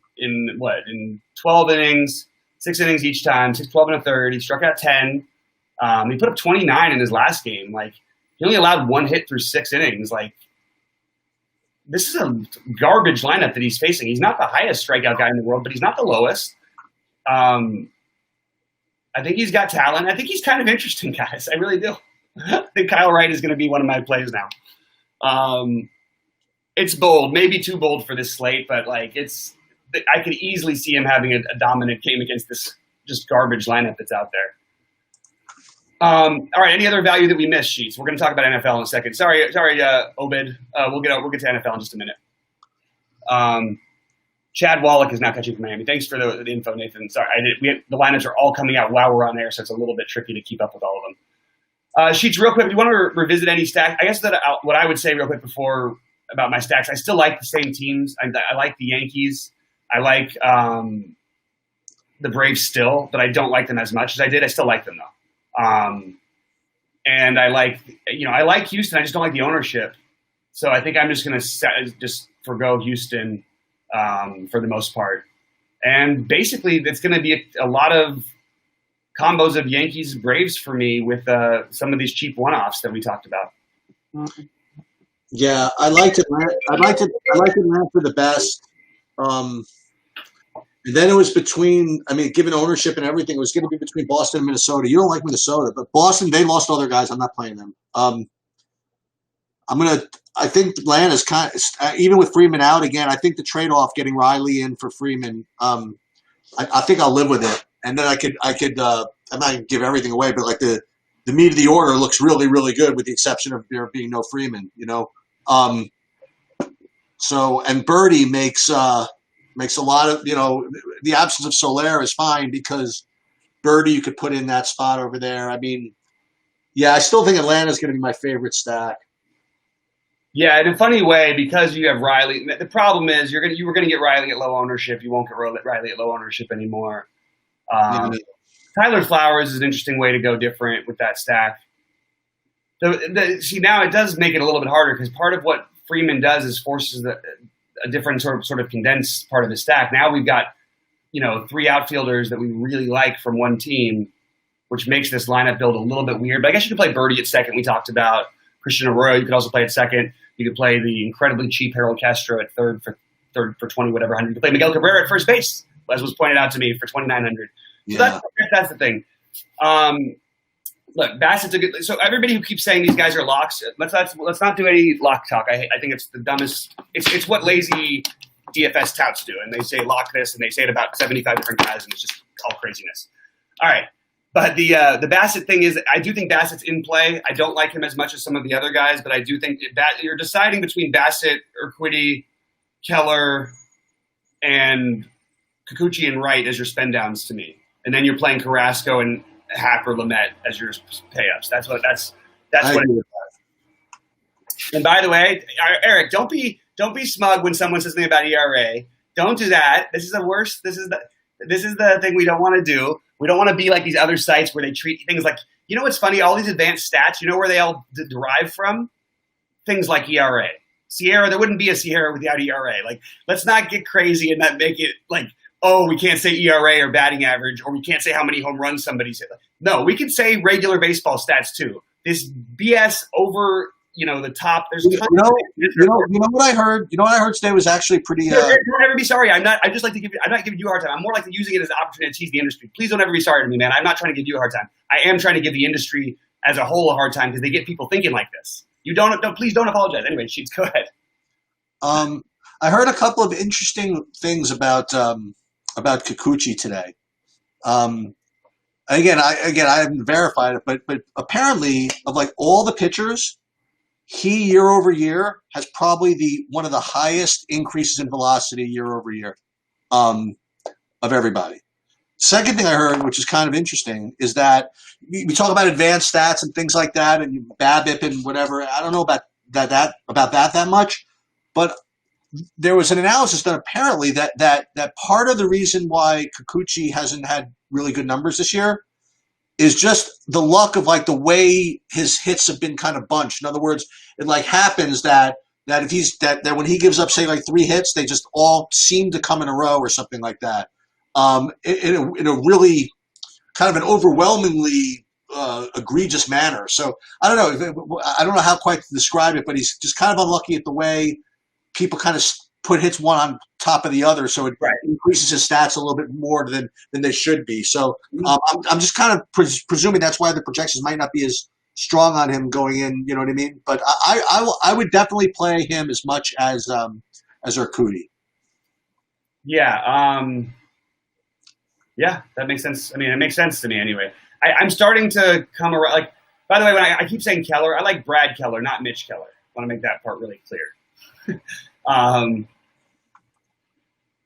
Speaker 1: 12 innings, 6 innings each time, 12 and a third. He struck out 10. He put up 29 in his last game. He only allowed 1 hit through 6 innings. This is a garbage lineup that he's facing. He's not the highest strikeout guy in the world, but he's not the lowest. I think he's got talent. I think he's kind of interesting, guys. I really do. I think Kyle Wright is going to be one of my plays now. It's bold, maybe too bold for this slate, but I could easily see him having a dominant game against this just garbage lineup that's out there. All right. Any other value that we missed, Sheets? We're going to talk about NFL in a second. Sorry, Obed. We'll get to NFL in just a minute. Chad Wallach is now catching for Miami. Thanks for the info, Nathan. Sorry, the lineups are all coming out while we're on air, so it's a little bit tricky to keep up with all of them. Sheets, real quick, do you want to revisit any stacks? I guess that what I would say real quick before about my stacks, I still like the same teams. I like the Yankees. I like the Braves still, but I don't like them as much as I did. I still like them though. And I like Houston. I just don't like the ownership. So I think I'm just going to just forgo Houston for the most part. And basically, it's going to be a lot of combos of Yankees Braves for me with some of these cheap one-offs that we talked about.
Speaker 2: Yeah, I liked Atlanta for the best. And then it was between, given ownership and everything, it was going to be between Boston and Minnesota. You don't like Minnesota, but Boston, they lost other guys. I'm not playing them. I think Atlanta's kind of, even with Freeman out again, I think the trade-off getting Riley in for Freeman, I think I'll live with it. And then I could, I'm not going to give everything away, but like the meat of the order looks really, really good with the exception of there being no Freeman, So, and Birdie makes a lot of, the absence of Soler is fine because Birdie you could put in that spot over there. I still think Atlanta's going to be my favorite stack.
Speaker 1: Yeah, in a funny way, because you have Riley. The problem is you were going to get Riley at low ownership. You won't get Riley at low ownership anymore. Tyler Flowers is an interesting way to go different with that stack. See, now it does make it a little bit harder because part of what Freeman does is forces a different sort of condensed part of the stack. Now we've got, 3 outfielders that we really like from one team, which makes this lineup build a little bit weird. But I guess you could play Birdie at second. We talked about Christian Arroyo. You could also play at second. You could play the incredibly cheap Harold Castro at third for 20 whatever hundred. You could play Miguel Cabrera at first base, as was pointed out to me, for 2,900. So that's the thing. Look, Bassett's a good. So everybody who keeps saying these guys are locks, let's not do any lock talk. I think it's the dumbest. It's what lazy DFS touts do, and they say lock this, and they say it about 75 different guys, and it's just all craziness. All right, but the Bassett thing is, I do think Bassett's in play. I don't like him as much as some of the other guys, but I do think that you're deciding between Bassett, Urquidy, Keller, and Kikuchi and Wright as your spend downs to me, and then you're playing Carrasco and Happ or Lamet as your pay ups. That's what it is. And by the way, Eric, don't be smug when someone says something about ERA. Don't do that. This is the worst. This is the thing we don't want to do. We don't want to be like these other sites where they treat things like, what's funny? All these advanced stats, where they all derive from? Things like ERA. Sierra, there wouldn't be a Sierra without ERA. Like, let's not get crazy and not make it like, oh, we can't say ERA or batting average, or we can't say how many home runs somebody's hit. No, we can say regular baseball stats too. This BS over, the top. There's
Speaker 2: what I heard. You know what I heard today was actually pretty.
Speaker 1: Don't ever be sorry. I'm not giving you a hard time. I'm more like using it as an opportunity to tease the industry. Please don't ever be sorry to me, man. I'm not trying to give you a hard time. I am trying to give the industry as a whole a hard time because they get people thinking like this. Please don't apologize. Anyway, Sheets, go ahead.
Speaker 2: I heard a couple of interesting things about Kikuchi today. Again, I haven't verified it, but apparently of like all the pitchers, he year over year has probably one of the highest increases in velocity year over year of everybody. Second thing I heard, which is kind of interesting, is that we talk about advanced stats and things like that, and BABIP and whatever. I don't know about that much, but there was an analysis done apparently that part of the reason why Kikuchi hasn't had really good numbers this year is just the luck of like the way his hits have been kind of bunched. In other words, it like happens that if he's that when he gives up say like 3 hits, they just all seem to come in a row or something like that. In a really kind of an overwhelmingly egregious manner. So I don't know how quite to describe it, but he's just kind of unlucky at the way people kind of put hits one on top of the other, so it increases his stats a little bit more than they should be. So I'm just kind of presuming that's why the projections might not be as strong on him going in. You know what I mean? But I would definitely play him as much as Urquidy.
Speaker 1: Yeah. Yeah, that makes sense. I mean, it makes sense to me anyway. I'm starting to come around. Like, by the way, when I keep saying Keller, I like Brad Keller, not Mitch Keller. I want to make that part really clear.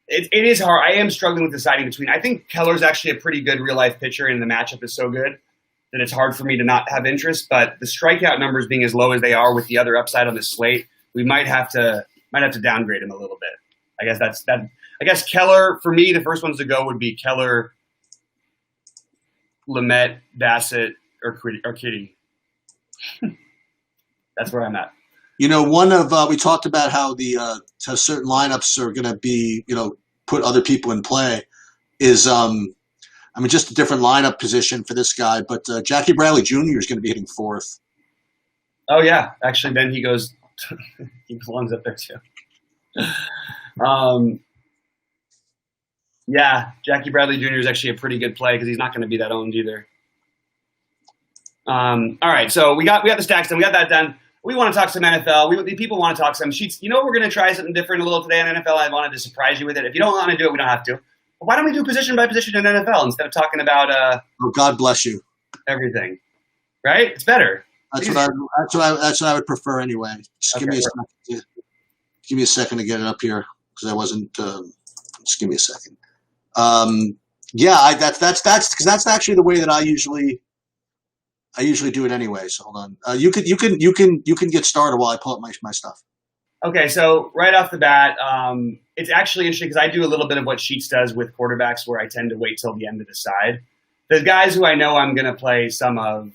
Speaker 1: It is hard. I am struggling with deciding between. I think Keller's actually a pretty good real life pitcher, and the matchup is so good that it's hard for me to not have interest. But the strikeout numbers being as low as they are with the other upside on the slate, we might have to downgrade him a little bit. I guess that's that. I guess Keller, for me, the first ones to go would be Keller, Lamet, Bassett, or Kitty. That's where I'm at.
Speaker 2: You know, we talked about how how certain lineups are going to be, put other people in play. Is just a different lineup position for this guy, but Jackie Bradley Jr. is going to be hitting fourth.
Speaker 1: Oh yeah, actually, then he goes. He belongs up there too. Yeah, Jackie Bradley Jr. is actually a pretty good play because he's not going to be that owned either. All right, so we got the stacks done. We got that done. We want to talk some NFL. People want to talk some Sheets. You know, we're going to try something different a little today in NFL. I wanted to surprise you with it. If you don't want to do it, we don't have to. But why don't we do position by position in NFL instead of talking about
Speaker 2: oh, God bless you.
Speaker 1: Everything, right? It's better.
Speaker 2: That's what I would prefer anyway. Just give me a second to get it up here because I wasn't. Just give me a second. That's because that's actually the way that I usually do it anyway. So hold on. You can get started while I pull up my stuff.
Speaker 1: Okay, so right off the bat, it's actually interesting because I do a little bit of what Sheets does with quarterbacks, where I tend to wait till the end to decide. The guys who I know I'm going to play some of,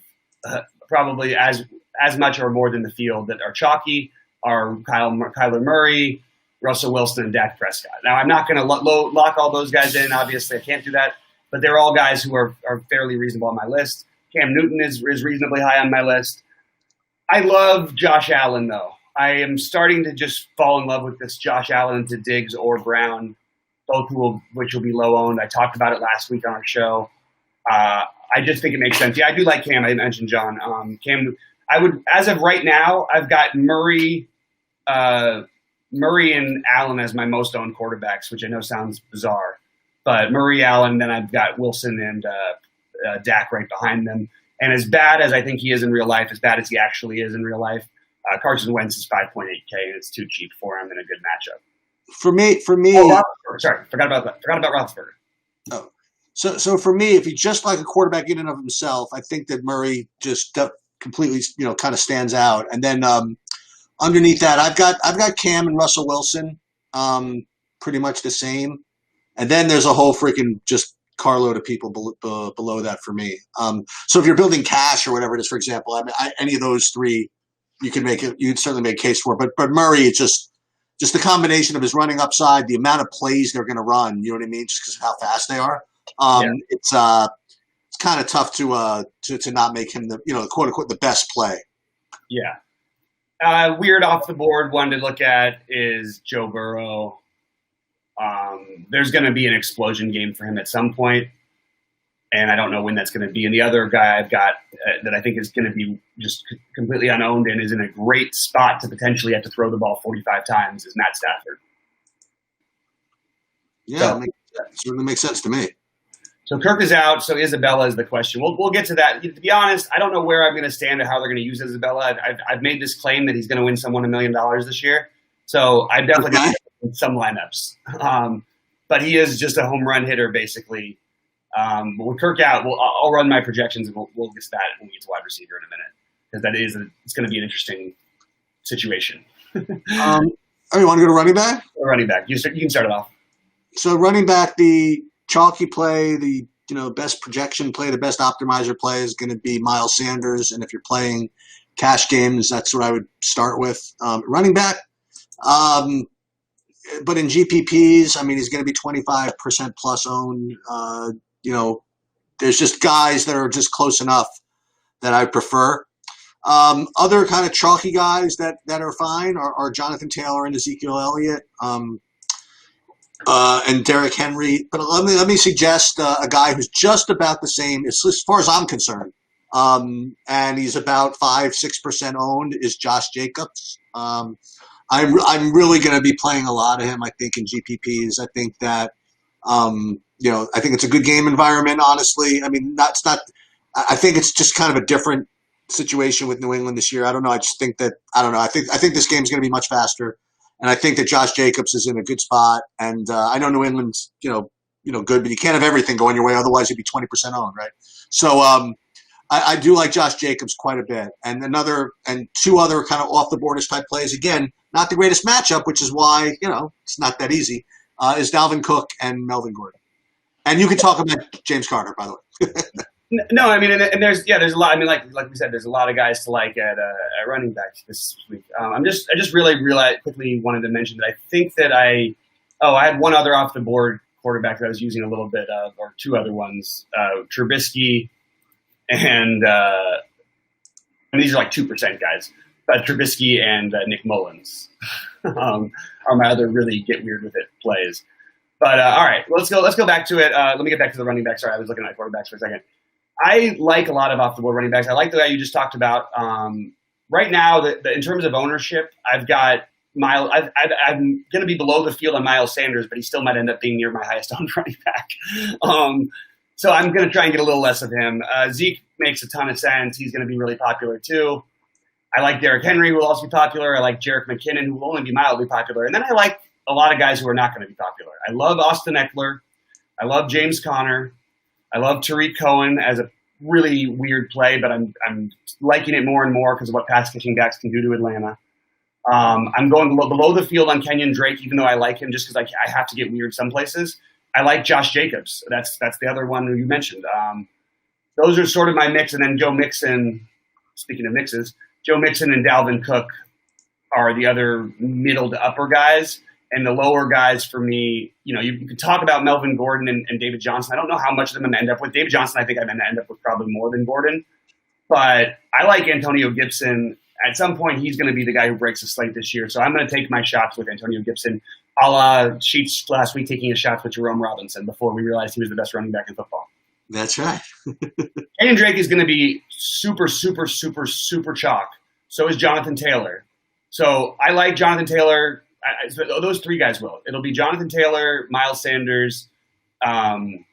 Speaker 1: probably as much or more than the field that are chalky, are Kyler Murray, Russell Wilson, and Dak Prescott. Now, I'm not going to lock all those guys in. Obviously, I can't do that. But they're all guys who are fairly reasonable on my list. Cam Newton is reasonably high on my list. I love Josh Allen, though. I am starting to just fall in love with this Josh Allen to Diggs or Brown, both which will be low owned. I talked about it last week on our show. I just think it makes sense. Yeah, I do like Cam. I mentioned John. Cam, I would, as of right now, I've got Murray and Allen as my most owned quarterbacks, which I know sounds bizarre. But Murray, Allen, then I've got Wilson and Dak right behind them. And as bad as I think he is in real life, as bad as he actually is in real life, Carson Wentz is 5.8K, and it's too cheap for him in a good matchup.
Speaker 2: For me.
Speaker 1: Oh, sorry, forgot about that. Forgot about Roethlisberger.
Speaker 2: Oh, so for me, if he's just like a quarterback in and of himself, I think that Murray just completely, kind of stands out. And then underneath that, I've got Cam and Russell Wilson, pretty much the same. And then there's a whole freaking just carload of people below that for me. So if you're building cash or whatever it is, for example, any of those three, you'd certainly make a case for. But Murray, it's just the combination of his running upside, the amount of plays they're going to run. You know what I mean? Just because of how fast they are. It's kind of tough to not make him the quote unquote the best play.
Speaker 1: Yeah. Weird off the board one to look at is Joe Burrow. There's going to be an explosion game for him at some point, and I don't know when that's going to be. And the other guy I've got that I think is going to be just completely unowned and is in a great spot to potentially have to throw the ball 45 times is Matt Stafford.
Speaker 2: Yeah, that certainly makes sense to me.
Speaker 1: So Kirk is out, so Isabella is the question. We'll get to that. To be honest, I don't know where I'm going to stand or how they're going to use Isabella. I've made this claim that he's going to win someone $1 million this year, so I'm definitely going to in some lineups. But he is just a home run hitter, basically. But with Kirk out, I'll run my projections, and we'll get to that when we get to wide receiver in a minute, because it's going to be an interesting situation.
Speaker 2: You want to go to running back?
Speaker 1: Running back. You can start it off.
Speaker 2: So running back, the chalky play, the best projection play, the best optimizer play is going to be Miles Sanders. And if you're playing cash games, that's what I would start with. Running back, but in GPPs, I mean, he's going to be 25% plus owned. There's just guys that are just close enough that I prefer. Other kind of chalky guys that are fine are Jonathan Taylor and Ezekiel Elliott. And Derrick Henry. But let me suggest a guy who's just about the same as far as I'm concerned, and he's about 5-6% owned, is Josh Jacobs. I'm really going to be playing a lot of him, I think, in GPPs. I think that I think it's a good game environment. Honestly, I mean, I think it's just kind of a different situation with New England this year. I don't know. I just think that I don't know. I think this game's going to be much faster, and I think that Josh Jacobs is in a good spot. And I know New England's good, but you can't have everything going your way. Otherwise, you'd be 20% owned, right? So I do like Josh Jacobs quite a bit. And two other kind of off the boardish type plays. Again, not the greatest matchup, which is why it's not that easy. Is Dalvin Cook and Melvin Gordon. And you can talk about James Carter, by the way.
Speaker 1: No, I mean, and there's a lot. I mean, like we said, there's a lot of guys to like at running backs this week. I just really quickly wanted to mention that I think that I had one other off the board quarterback that I was using a little bit of, or two other ones, Trubisky and these are like 2% guys. Trubisky and Nick Mullins are my other really get weird with it plays. But all right, let's go back to it. Let me get back to the running back. Sorry, I was looking at my quarterbacks for a second. I like a lot of off-the-board running backs. I like the guy you just talked about. Right now, in terms of ownership, I've got Miles. I'm going to be below the field on Miles Sanders, but he still might end up being near my highest owned running back. So I'm going to try and get a little less of him. Zeke makes a ton of sense. He's going to be really popular too. I like Derrick Henry, who will also be popular. I like Jerick McKinnon, who will only be mildly popular. And then I like a lot of guys who are not going to be popular. I love Austin Eckler. I love James Conner. I love Tariq Cohen as a really weird play, but I'm liking it more and more because of what pass catching backs can do to Atlanta. I'm going below the field on Kenyon Drake, even though I like him just because I have to get weird some places. I like Josh Jacobs. That's the other one you mentioned. Those are sort of my mix. And then Joe Mixon, speaking of mixes, Joe Mixon and Dalvin Cook are the other middle to upper guys. And the lower guys for me, you could talk about Melvin Gordon and David Johnson. I don't know how much of them I'm going to end up with. David Johnson, I think I'm going to end up with probably more than Gordon. But I like Antonio Gibson. At some point, he's going to be the guy who breaks the slate this year. So I'm going to take my shots with Antonio Gibson, a la Sheets last week taking his shots with Jerome Robinson before we realized he was the best running back in football.
Speaker 2: That's right.
Speaker 1: Kenyon Drake is going to be super, super, super, super chalk. So is Jonathan Taylor. So I like Jonathan Taylor. Those three guys will. It'll be Jonathan Taylor, Miles Sanders, and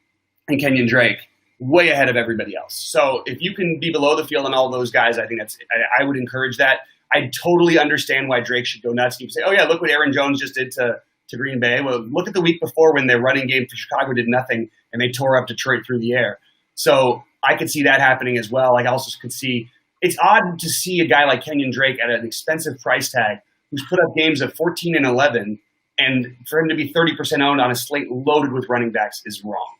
Speaker 1: Kenyon Drake, way ahead of everybody else. So if you can be below the field on all those guys, I think I would encourage that. I totally understand why Drake should go nuts. You say, oh yeah, look what Aaron Jones just did to Green Bay. Well, look at the week before when their running game for Chicago did nothing and they tore up Detroit through the air. So I could see that happening as well. I also could see it's odd to see a guy like Kenyon Drake at an expensive price tag who's put up games of 14 and 11, and for him to be 30% owned on a slate loaded with running backs is wrong.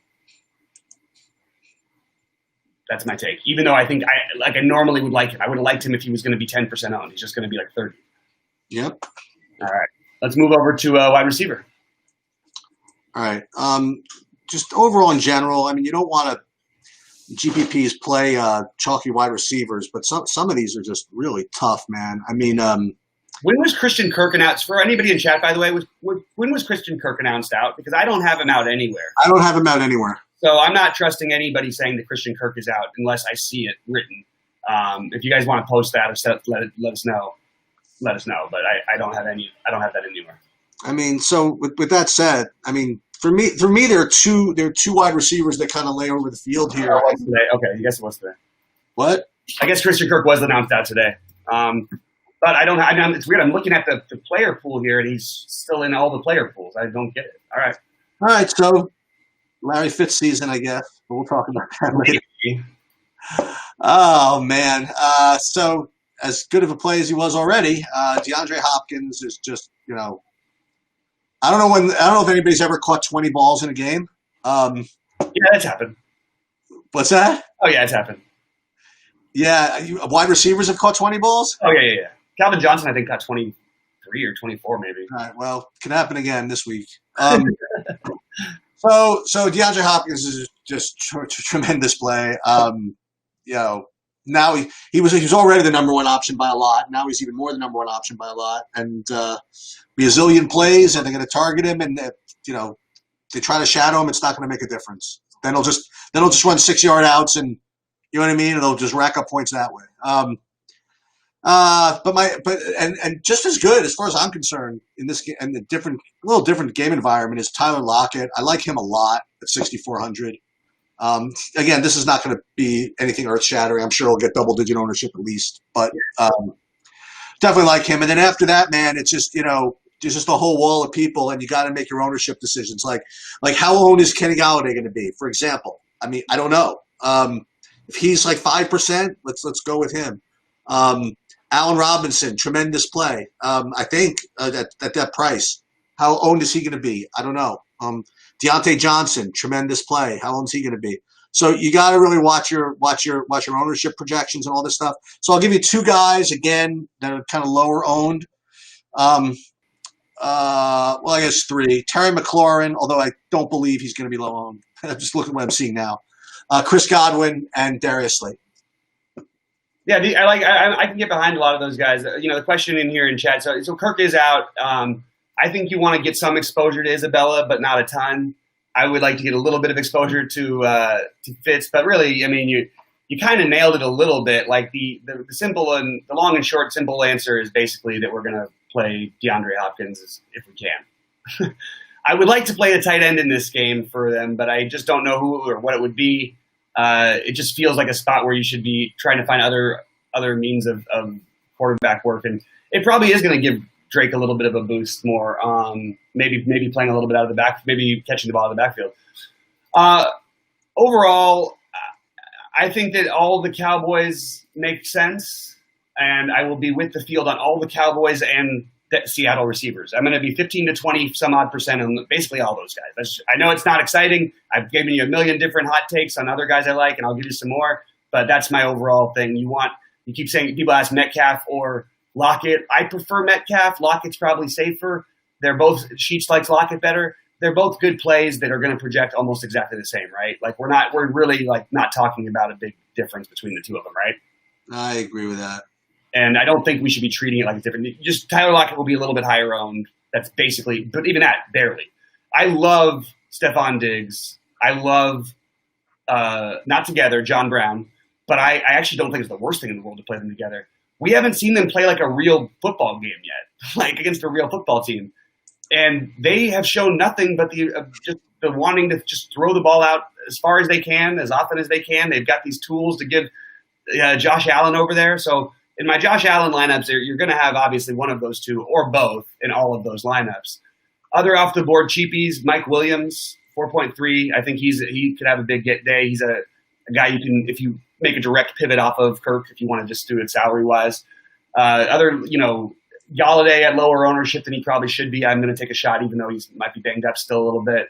Speaker 1: That's my take. Even though I think I normally would like him. I would have liked him if he was going to be 10% owned. He's just going to be like 30.
Speaker 2: Yep.
Speaker 1: All right. Let's move over to wide receiver.
Speaker 2: All right. Just overall in general, I mean, you don't want to GPPs play chalky wide receivers, but some of these are just really tough, man. I mean,
Speaker 1: when was Christian Kirk announced? For anybody in chat, by the way, when was Christian Kirk announced out? Because I don't have him out anywhere.
Speaker 2: I don't have him out anywhere.
Speaker 1: So I'm not trusting anybody saying that Christian Kirk is out unless I see it written. If you guys want to post that or let us know. Let us know. But I don't have any. I don't have that anywhere.
Speaker 2: I mean, so with that said, I mean, for me, there are two wide receivers that kind of lay over the field here.
Speaker 1: Okay, I guess it was today.
Speaker 2: What?
Speaker 1: I guess Christian Kirk was announced out today. But I don't. I mean, it's weird. I'm looking at the player pool here, and he's still in all the player pools. I don't get it. All right.
Speaker 2: So Larry Fitz season, I guess. But we'll talk about that later. Oh man. So as good of a play as he was already, DeAndre Hopkins is just I don't know if anybody's ever caught 20 balls in a game.
Speaker 1: Yeah, that's happened.
Speaker 2: What's that?
Speaker 1: Oh yeah, it's happened.
Speaker 2: Yeah, wide receivers have caught 20 balls.
Speaker 1: Oh yeah. Calvin Johnson, I think, caught 23 or 24, maybe.
Speaker 2: All right. Well, can happen again this week. So DeAndre Hopkins is just tremendous play. Now he was already the number one option by a lot. Now he's even more the number one option by a lot. And be a zillion plays, and they're going to target him, and they try to shadow him. It's not going to make a difference. Then he'll just run 6-yard outs, and you know what I mean. And they'll just rack up points that way. But just as good as far as I'm concerned in this and the little different game environment is Tyler Lockett. I like him a lot at 6,400. Again, this is not going to be anything earth-shattering. I'm sure he'll get double-digit ownership at least, but definitely like him. And then after that, man, it's just, there's just a whole wall of people, and you got to make your ownership decisions. Like how owned is Kenny Galladay going to be, for example? I mean, I don't know. If he's like 5%, let's go with him. Allen Robinson, tremendous play. I think at that price. How owned is he going to be? I don't know. Deontay Johnson, tremendous play. How owned is he going to be? So you got to really watch your ownership projections and all this stuff. So I'll give you two guys again that are kind of lower owned. Well, I guess three. Terry McLaurin, although I don't believe he's going to be low owned. Just look at what I'm seeing now. Chris Godwin and Darius Slay.
Speaker 1: Yeah, I can get behind a lot of those guys. The question in here in chat. So Kirk is out. I think you want to get some exposure to Isabella, but not a ton. I would like to get a little bit of exposure to Fitz, but really, I mean, you kind of nailed it a little bit. Like the simple and the long and short simple answer is basically that we're going to play DeAndre Hopkins if we can. I would like to play a tight end in this game for them, but I just don't know who or what it would be. It just feels like a spot where you should be trying to find other means of quarterback work, and it probably is going to give Drake a little bit of a boost more. Maybe playing a little bit out of the back, maybe catching the ball out of the backfield. Overall, I think that all the Cowboys make sense, and I will be with the field on all the Cowboys and the Seattle receivers. I'm going to be 15 to 20 some odd percent on basically all those guys. I know it's not exciting. I've given you a million different hot takes on other guys I like, and I'll give you some more, but that's my overall thing. You keep saying, people ask Metcalf or Lockett. I prefer Metcalf. Lockett's probably safer. They're both, Sheets likes Lockett better. They're both good plays that are going to project almost exactly the same, right? Like we're really like not talking about a big difference between the two of them, right?
Speaker 2: I agree with that.
Speaker 1: And I don't think we should be treating it like it's different. Just Tyler Lockett will be a little bit higher owned. That's basically, but even that, barely. I love Stephon Diggs. I love, not together, John Brown. But I actually don't think it's the worst thing in the world to play them together. We haven't seen them play like a real football game yet, like against a real football team. And they have shown nothing but just the wanting to just throw the ball out as far as they can, as often as they can. They've got these tools to give Josh Allen over there. So in my Josh Allen lineups, you're going to have obviously one of those two or both in all of those lineups. Other off the board cheapies, Mike Williams, 4.3. I think he could have a big get day. He's a guy you can, if you make a direct pivot off of Kirk, if you want to just do it salary wise. Galladay at lower ownership than he probably should be. I'm going to take a shot, even though he might be banged up still a little bit.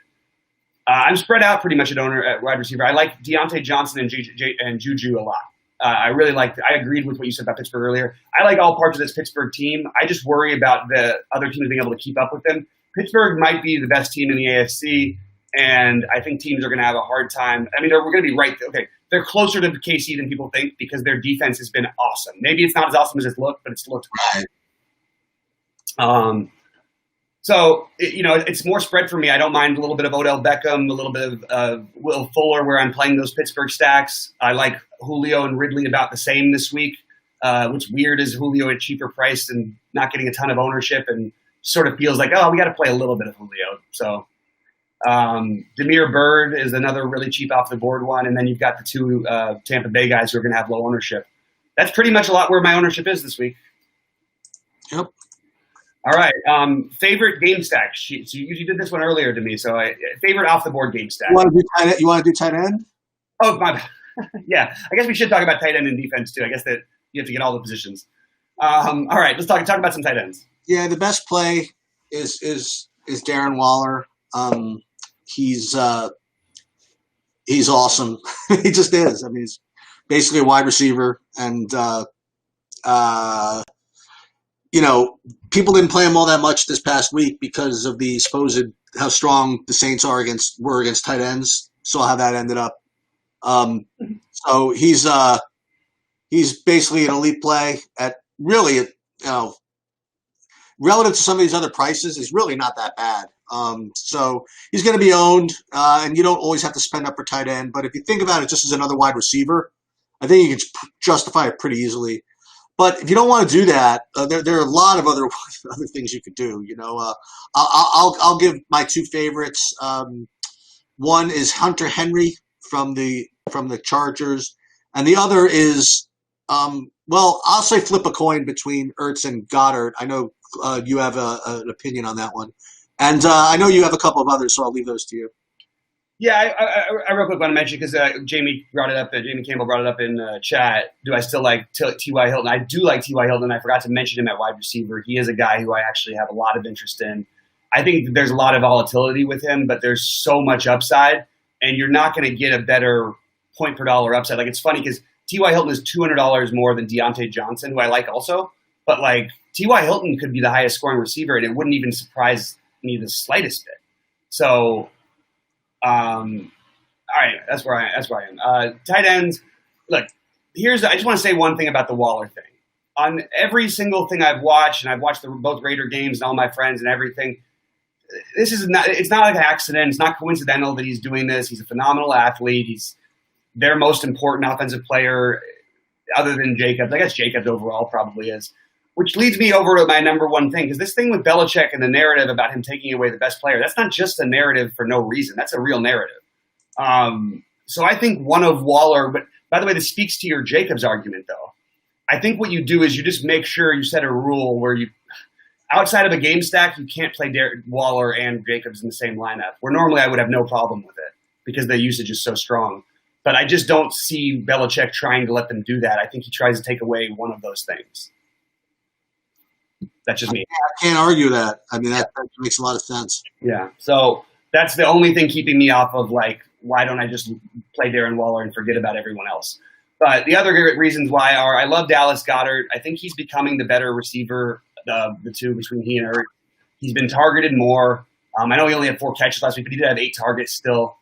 Speaker 1: I'm spread out pretty much at wide receiver. I like Deontay Johnson and Juju a lot. I really like. I agreed with what you said about Pittsburgh earlier. I like all parts of this Pittsburgh team. I just worry about the other teams being able to keep up with them. Pittsburgh might be the best team in the AFC, and I think teams are going to have a hard time. I mean, we're going to be right. Okay, they're closer to KC than people think because their defense has been awesome. Maybe it's not as awesome as it's looked, but it's looked good. It's more spread for me. I don't mind a little bit of Odell Beckham, a little bit of Will Fuller where I'm playing those Pittsburgh stacks. I like Julio and Ridley about the same this week. What's weird is Julio at cheaper price and not getting a ton of ownership and sort of feels like, we got to play a little bit of Julio. So Damiere Byrd is another really cheap off the board one. And then you've got the two Tampa Bay guys who are going to have low ownership. That's pretty much a lot where my ownership is this week.
Speaker 2: Yep.
Speaker 1: All right. Favorite game stack. So you did this one earlier to me. So favorite off the board game stack.
Speaker 2: You want to do tight end?
Speaker 1: Oh, my bad. Yeah. I guess we should talk about tight end and defense too. I guess that you have to get all the positions. All right. Let's talk about some tight ends.
Speaker 2: Yeah. The best play is Darren Waller. He's awesome. He just is. I mean, he's basically a wide receiver and, people didn't play him all that much this past week because of the supposed how strong the Saints were against tight ends. Saw how that ended up. So he's basically an elite play at really, relative to some of these other prices, he's really not that bad. So he's going to be owned, and you don't always have to spend up for tight end. But if you think about it just as another wide receiver, I think you can justify it pretty easily. But if you don't want to do that, there are a lot of other things you could do. I'll give my two favorites. One is Hunter Henry from the Chargers, and the other is well, I'll say flip a coin between Ertz and Goddard. I know you have an opinion on that one, and I know you have a couple of others, so I'll leave those to you.
Speaker 1: Yeah, I real quick want to mention because Jamie brought it up. Jamie Campbell brought it up in chat. Do I still like T.Y. Hilton? I do like T.Y. Hilton. I forgot to mention him at wide receiver. He is a guy who I actually have a lot of interest in. I think there's a lot of volatility with him, but there's so much upside, and you're not going to get a better point per dollar upside. Like, it's funny because T.Y. Hilton is $200 more than Deontay Johnson, who I like also. But like, T.Y. Hilton could be the highest scoring receiver, and it wouldn't even surprise me the slightest bit. So. All right, that's where I am. Tight ends. Look, I just want to say one thing about the Waller thing. On every single thing I've watched, and I've watched both Raider games and all my friends and everything. It's not like an accident. It's not coincidental that he's doing this. He's a phenomenal athlete. He's their most important offensive player, other than Jacobs. I guess Jacobs overall probably is. Which leads me over to my number one thing, because this thing with Belichick and the narrative about him taking away the best player, that's not just a narrative for no reason. That's a real narrative. So I think one of Waller, but by the way, this speaks to your Jacobs argument, though. I think what you do is you just make sure you set a rule where you, outside of a game stack, you can't play Waller and Jacobs in the same lineup, where normally I would have no problem with it because the usage is so strong. But I just don't see Belichick trying to let them do that. I think he tries to take away one of those things. That's just me.
Speaker 2: I can't argue that. I mean, that makes a lot of sense.
Speaker 1: Yeah. So that's the only thing keeping me off of, like, why don't I just play Darren Waller and forget about everyone else? But the other reasons why are I love Dallas Goedert. I think he's becoming the better receiver, the two between he and Ertz. He's been targeted more. I know he only had 4 catches last week, but he did have 8 targets still.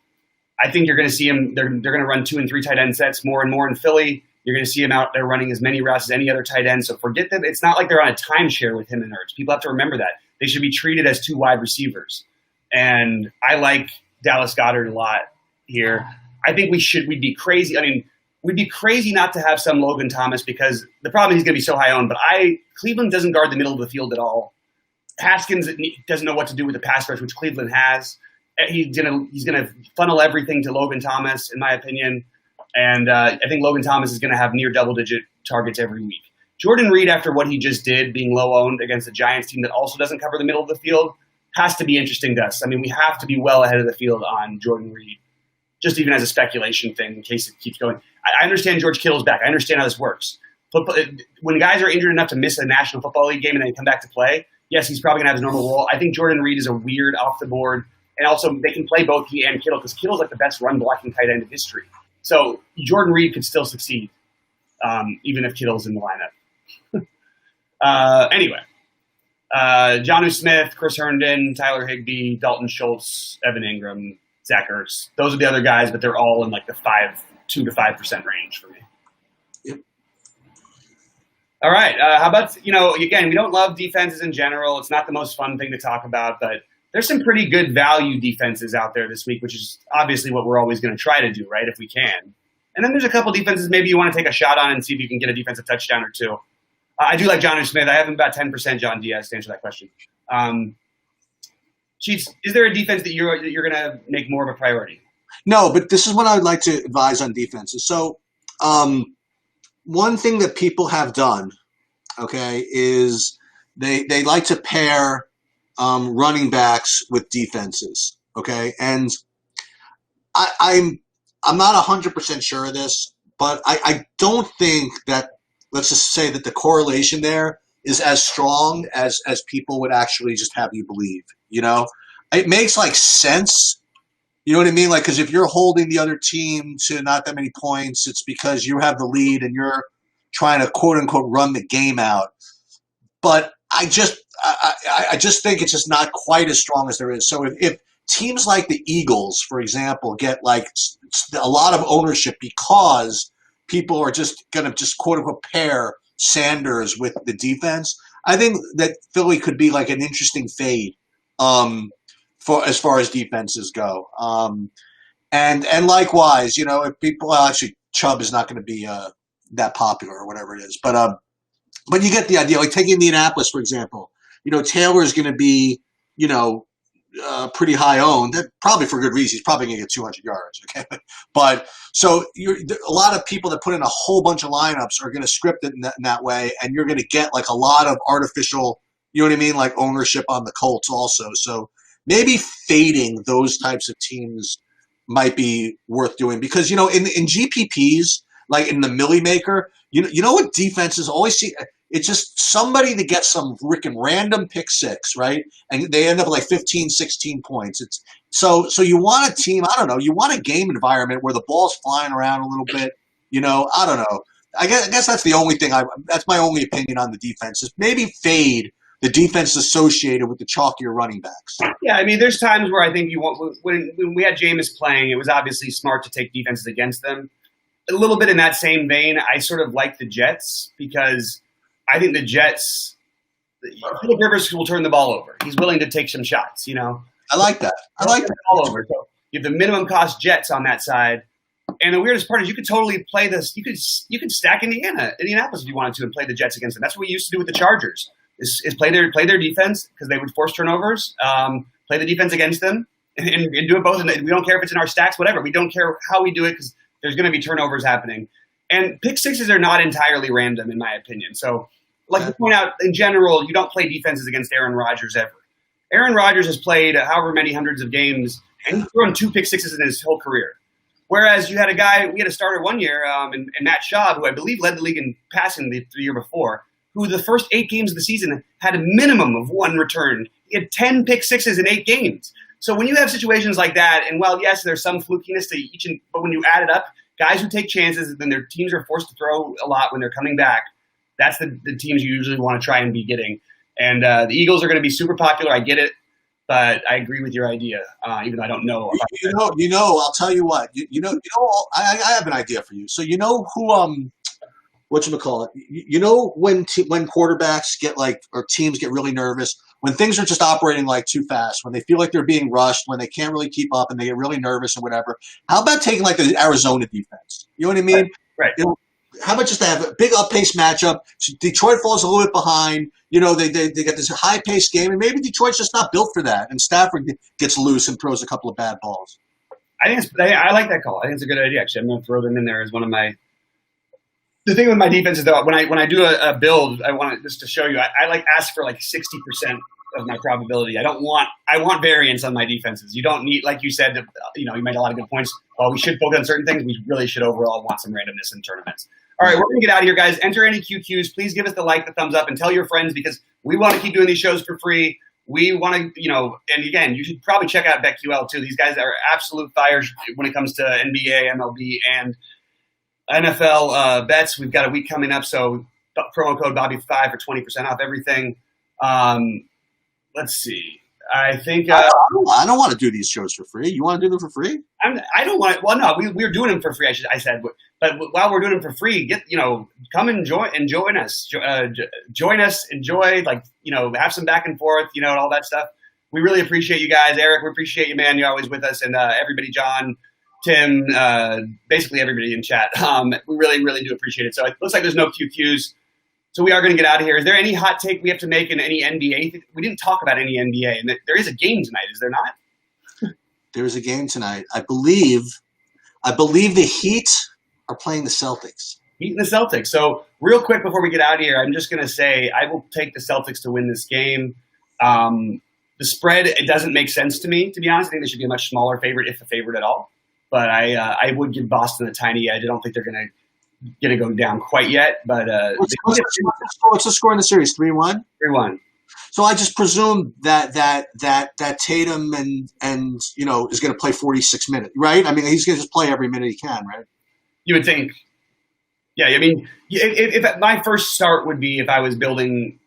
Speaker 1: I think you're going to see him. They're going to run 2 and 3 tight end sets more and more in Philly. You're going to see him out there running as many routes as any other tight end. So forget them. It's not like they're on a timeshare with him and Ertz. People have to remember that. They should be treated as 2 wide receivers. And I like Dallas Goedert a lot here. I think we'd be crazy. I mean, we'd be crazy not to have some Logan Thomas, because the problem is he's going to be so high owned. But Cleveland doesn't guard the middle of the field at all. Haskins doesn't know what to do with the pass rush, which Cleveland has. He's gonna funnel everything to Logan Thomas, in my opinion. And I think Logan Thomas is going to have near double-digit targets every week. Jordan Reed, after what he just did, being low-owned against a Giants team that also doesn't cover the middle of the field, has to be interesting to us. I mean, we have to be well ahead of the field on Jordan Reed, just even as a speculation thing in case it keeps going. I understand George Kittle's back. I understand how this works. But when guys are injured enough to miss a National Football League game and then come back to play, yes, he's probably going to have his normal role. I think Jordan Reed is a weird off-the-board. And also, they can play both he and Kittle, because Kittle's like the best run-blocking tight end in history. So Jordan Reed could still succeed, even if Kittle's in the lineup. Anyway, Jonnu Smith, Chris Herndon, Tyler Higbee, Dalton Schultz, Evan Ingram, Zach Ertz. Those are the other guys, but they're all in like the 2 to 5% range for me.
Speaker 2: Yep.
Speaker 1: All right. How about, again, we don't love defenses in general. It's not the most fun thing to talk about, but there's some pretty good value defenses out there this week, which is obviously what we're always going to try to do, right, if we can. And then there's a couple defenses maybe you want to take a shot on and see if you can get a defensive touchdown or two. I do like Jonnu Smith. I have him about 10% John Diaz to answer that question. Sheets, is there a defense that you're going to make more of a priority?
Speaker 2: No, but this is what I would like to advise on defenses. So one thing that people have done, okay, is they like to pair running backs with defenses, okay? And I'm not 100% sure of this, but I don't think that, let's just say that the correlation there is as strong as people would actually just have you believe, It makes, like, sense, you know what I mean? Like, because if you're holding the other team to not that many points, it's because you have the lead and you're trying to, quote-unquote, run the game out. But I just think it's just not quite as strong as there is. So if teams like the Eagles, for example, get like a lot of ownership because people are just going to just quote unquote pair Sanders with the defense, I think that Philly could be like an interesting fade for as far as defenses go. And likewise, if people actually Chubb is not going to be that popular or whatever it is, but you get the idea. Like take Indianapolis, for example. Taylor is going to be, pretty high owned. That probably for good reason. He's probably going to get 200 yards. Okay, but so a lot of people that put in a whole bunch of lineups are going to script it in that way, and you're going to get like a lot of artificial, you know what I mean, like ownership on the Colts also. So maybe fading those types of teams might be worth doing because in GPPs, like in the Millie Maker, you know what defenses always see. It's just somebody to get some freaking random pick six, right? And they end up like 15, 16 points. It's so you want a team, I don't know, you want a game environment where the ball's flying around a little bit, I don't know. I guess that's the only thing that's my only opinion on the defense is maybe fade the defense associated with the chalkier running backs.
Speaker 1: Yeah, I mean, there's times where I think when we had Jameis playing, it was obviously smart to take defenses against them. A little bit in that same vein, I sort of like the Jets because I think the Jets, Philip Rivers will turn the ball over. He's willing to take some shots,
Speaker 2: I like that. I like that.
Speaker 1: All over. So you have the minimum cost Jets on that side. And the weirdest part is you could totally play this. You could stack Indianapolis if you wanted to and play the Jets against them. That's what we used to do with the Chargers is play their defense because they would force turnovers, play the defense against them and do it both. And we don't care if it's in our stacks, whatever. We don't care how we do it because there's going to be turnovers happening. And pick sixes are not entirely random, in my opinion. So, like to point out, in general, you don't play defenses against Aaron Rodgers ever. Aaron Rodgers has played however many hundreds of games, and he's thrown 2 pick sixes in his whole career. Whereas we had a starter one year, in Matt Schaub, who I believe led the league in passing the year before, who the first 8 games of the season had a minimum of 1 return. He had 10 pick sixes in 8 games. So when you have situations like that, and while, yes, there's some flukiness to each, but when you add it up, guys who take chances and then their teams are forced to throw a lot when they're coming back, that's the teams you usually want to try and be getting. And the Eagles are going to be super popular. I get it. But I agree with your idea, even though I don't know.
Speaker 2: I'll tell you what. I have an idea for you. So you know who whatchamacallit? When quarterbacks get or teams get really nervous, when things are just operating like too fast, when they feel like they're being rushed, when they can't really keep up and they get really nervous and whatever. How about taking like the Arizona defense? You know what I mean?
Speaker 1: Right.
Speaker 2: How about just to have a big up-paced matchup? Detroit falls a little bit behind. They get this high-paced game, and maybe Detroit's just not built for that. And Stafford gets loose and throws a couple of bad balls.
Speaker 1: I like that call. I think it's a good idea. Actually, I'm going to throw them in there as one of my. The thing with my defense is though, when I do a build, I want just to show you. I ask for 60% of my probability. I want variance on my defenses. You don't need, like you said, you made a lot of good points. While we should focus on certain things, we really should overall want some randomness in tournaments. All right, we're going to get out of here, guys. Enter any QQs. Please give us the thumbs up, and tell your friends because we want to keep doing these shows for free. We want to, and again, you should probably check out BetQL too. These guys are absolute fires when it comes to NBA, MLB, and NFL bets. We've got a week coming up, so promo code BobbyFi for 20% off everything. Let's see. I think
Speaker 2: I don't want to do these shows for free. You want to do them for free?
Speaker 1: I don't want. Well, no, we're doing them for free. I said, but while we're doing them for free, come and join us. Join us. Enjoy. Have some back and forth. And all that stuff. We really appreciate you guys, Eric. We appreciate you, man. You're always with us, and everybody, John, Tim, basically everybody in chat. We really, really do appreciate it. So it looks like there's no QQs. So we are going to get out of here. Is there any hot take we have to make in any NBA? We didn't talk about any NBA, and there is a game tonight, is there not?
Speaker 2: There is a game tonight. I believe the Heat are playing the Celtics.
Speaker 1: Heat and the Celtics. So real quick before we get out of here, I'm just going to say I will take the Celtics to win this game. The spread, it doesn't make sense to me, to be honest. I think they should be a much smaller favorite, if a favorite at all. But I would give Boston a tiny edge. I don't think they're going to go down quite yet, but
Speaker 2: what's the score in the series? 3-1.
Speaker 1: 3-1.
Speaker 2: So I just presume that Tatum and is going to play 46 minutes, right? I mean, he's going to just play every minute he can, right?
Speaker 1: You would think. Yeah, I mean, if my first start would be if I was building.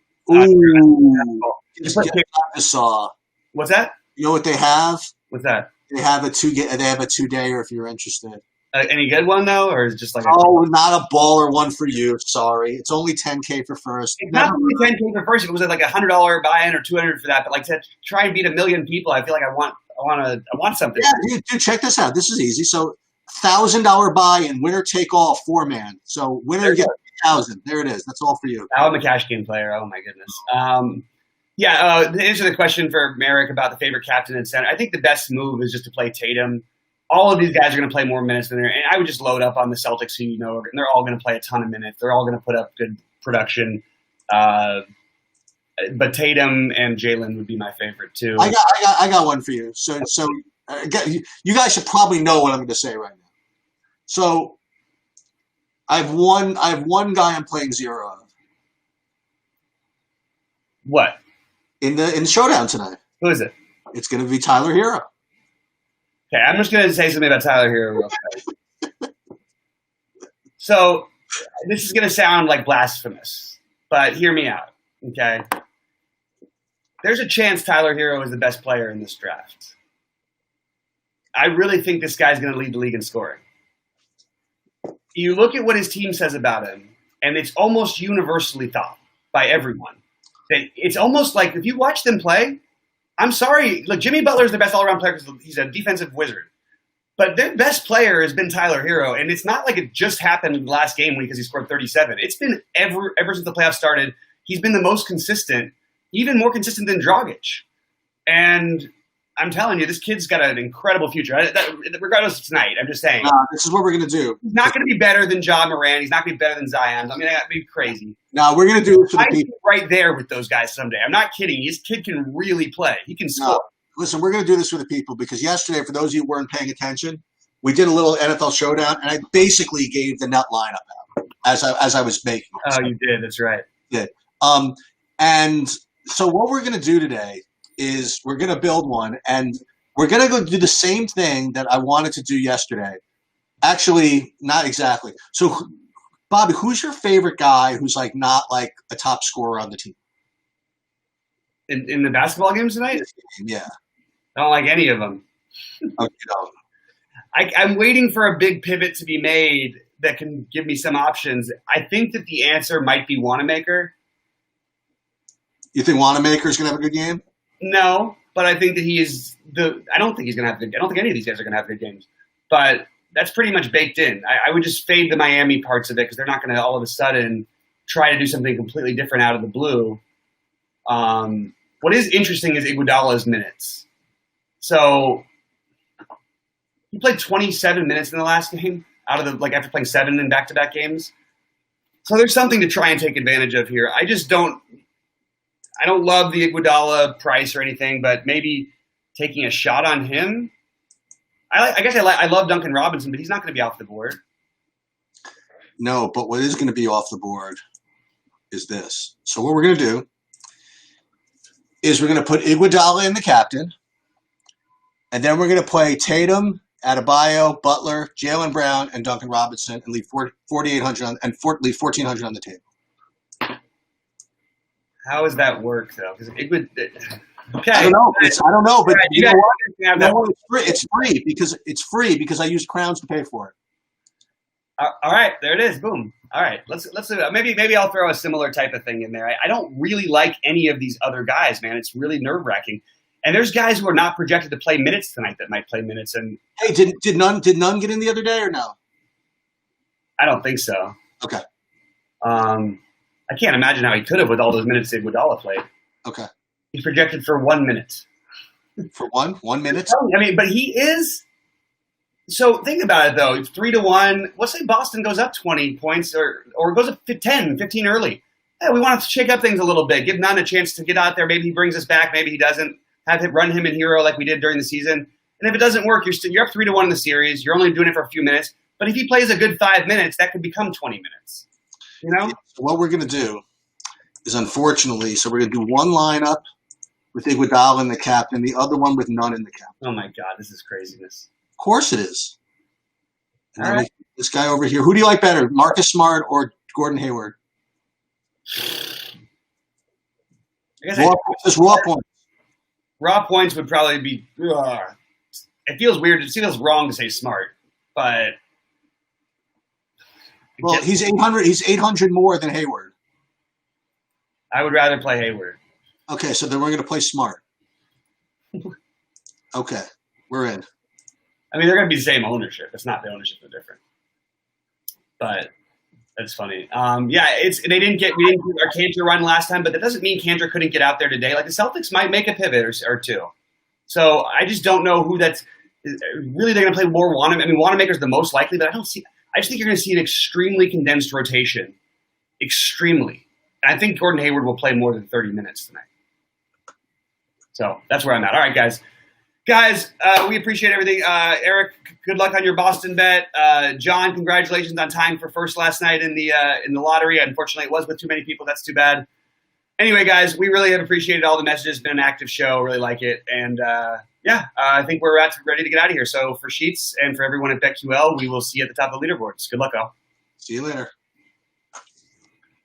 Speaker 2: Just get Gasol.
Speaker 1: What's that?
Speaker 2: You know what they have?
Speaker 1: What's that?
Speaker 2: They have a 2-dayer if you're interested.
Speaker 1: Any good one though, or is it just like?
Speaker 2: Not a baller one for you. Sorry, it's only $10K for first.
Speaker 1: It's not only $10K for first. It was like $100 buy-in or $200 for that. But to try and beat 1 million people, I feel like I want something.
Speaker 2: Yeah, dude, check this out. This is easy. So $1,000 buy-in, winner take all, 4-man. So winner gets 1,000. There it is. That's all for you.
Speaker 1: Now I'm a cash game player. Oh my goodness. Yeah, to answer the question for Merrick about the favorite captain and center, I think the best move is just to play Tatum. All of these guys are going to play more minutes than they're, and I would just load up on the Celtics, who they're all going to play a ton of minutes. They're all going to put up good production. But Tatum and Jalen would be my favorite too.
Speaker 2: I got one for you. So you guys should probably know what I'm going to say right now. So I have one guy I'm playing zero of.
Speaker 1: What?
Speaker 2: In the showdown tonight.
Speaker 1: Who is it?
Speaker 2: It's going to be Tyler Hero.
Speaker 1: Okay, I'm just going to say something about Tyler Hero real quick. So this is going to sound like blasphemous, but hear me out, okay? There's a chance Tyler Hero is the best player in this draft. I really think this guy's going to lead the league in scoring. You look at what his team says about him, and it's almost universally thought by everyone. It's almost like if you watch them play, I'm sorry, look, Jimmy Butler is the best all-around player because he's a defensive wizard. But their best player has been Tyler Hero, and it's not like it just happened last game week because he scored 37. It's been ever since the playoffs started, he's been the most consistent, even more consistent than Dragic. And I'm telling you, this kid's got an incredible future. Regardless of tonight, I'm just saying.
Speaker 2: This is what we're going to do.
Speaker 1: He's not going to be better than Ja Morant. He's not going to be better than Zion. I mean, that'd be crazy.
Speaker 2: No, we're going to do it for the people.
Speaker 1: Right there with those guys someday. I'm not kidding. This kid can really play. He can score.
Speaker 2: Listen, we're going to do this for the people because yesterday, for those of you who weren't paying attention, we did a little NFL showdown, and I basically gave the nut lineup out as I was making it.
Speaker 1: Oh, you did. That's right.
Speaker 2: Did. And so what we're going to do today is we're going to build one, and we're going to go do the same thing that I wanted to do yesterday. Actually, not exactly. So, Bobby, who's your favorite guy who's like not like a top scorer on the team?
Speaker 1: In the basketball games tonight?
Speaker 2: Yeah.
Speaker 1: I don't like any of them.
Speaker 2: Okay, no.
Speaker 1: I'm waiting for a big pivot to be made that can give me some options. I think that the answer might be Wanamaker.
Speaker 2: You think Wanamaker's going to have a good game?
Speaker 1: No, but I think that he is I don't think he's going to have good. I don't think any of these guys are going to have good games. But that's pretty much baked in. I would just fade the Miami parts of it because they're not going to all of a sudden try to do something completely different out of the blue. What is interesting is Iguodala's minutes. So he played 27 minutes in the last game out of after playing 7 in back-to-back games. So there's something to try and take advantage of here. I don't love the Iguodala price or anything, but maybe taking a shot on him. I love Duncan Robinson, but he's not going to be off the board.
Speaker 2: No, but what is going to be off the board is this. So what we're going to do is we're going to put Iguodala in the captain, and then we're going to play Tatum, Adebayo, Butler, Jaylen Brown, and Duncan Robinson, and leave 4,800 leave 1,400 on the table.
Speaker 1: How does that work, though? Because okay,
Speaker 2: I don't know. But
Speaker 1: right,
Speaker 2: you know what? It's free because I used crowns to pay for it.
Speaker 1: All right, there it is. Boom. All right, let's maybe I'll throw a similar type of thing in there. I don't really like any of these other guys, man. It's really nerve-wracking. And there's guys who are not projected to play minutes tonight that might play minutes. And
Speaker 2: hey, did none get in the other day or no?
Speaker 1: I don't think so.
Speaker 2: Okay.
Speaker 1: I can't imagine how he could have with all those minutes that Iguodala played.
Speaker 2: Okay.
Speaker 1: He's projected for 1 minute.
Speaker 2: For 1 minute?
Speaker 1: I mean, but he is. So think about it, though. It's 3-1. Let's say Boston goes up 20 points or goes up 10, 15 early. Yeah, we want to shake up things a little bit. Give Nunn a chance to get out there. Maybe he brings us back. Maybe he doesn't. Have him run him in hero like we did during the season. And if it doesn't work, you're up 3-1 in the series. You're only doing it for a few minutes. But if he plays a good 5 minutes, that could become 20 minutes. You know?
Speaker 2: What we're going to do is, unfortunately, so we're going to do one lineup with Iguodala in the captain, the other one with Nunn in the captain.
Speaker 1: Oh, my God. This is craziness.
Speaker 2: Of course it is.
Speaker 1: All right.
Speaker 2: This guy over here. Who do you like better, Marcus Smart or Gordon Hayward? Just raw points.
Speaker 1: Raw points would probably be it feels weird. It feels wrong to say Smart, but
Speaker 2: he's 800. He's 800 more than Hayward.
Speaker 1: I would rather play Hayward.
Speaker 2: Okay, so then we're going to play Smart. Okay, we're in.
Speaker 1: I mean, they're going to be the same ownership. It's not the ownership that's different. But That's funny. Yeah, we didn't do our Cantor run last time, but that doesn't mean Cantor couldn't get out there today. Like the Celtics might make a pivot or two. So I just don't know who that's really. They're going to play more Wanamaker. I mean, Wanamaker's the most likely, but I just think you're going to see an extremely condensed rotation. Extremely. And I think Gordon Hayward will play more than 30 minutes tonight. So that's where I'm at. All right, guys. Guys, we appreciate everything. Eric, good luck on your Boston bet. John, congratulations on tying for first last night in the lottery. Unfortunately, it was with too many people. That's too bad. Anyway, guys, we really have appreciated all the messages. It's been an active show. Really like it. And, I think we're ready to get out of here. So for Sheets and for everyone at BetQL, we will see you at the top of the leaderboards. Good luck, all.
Speaker 2: See you later.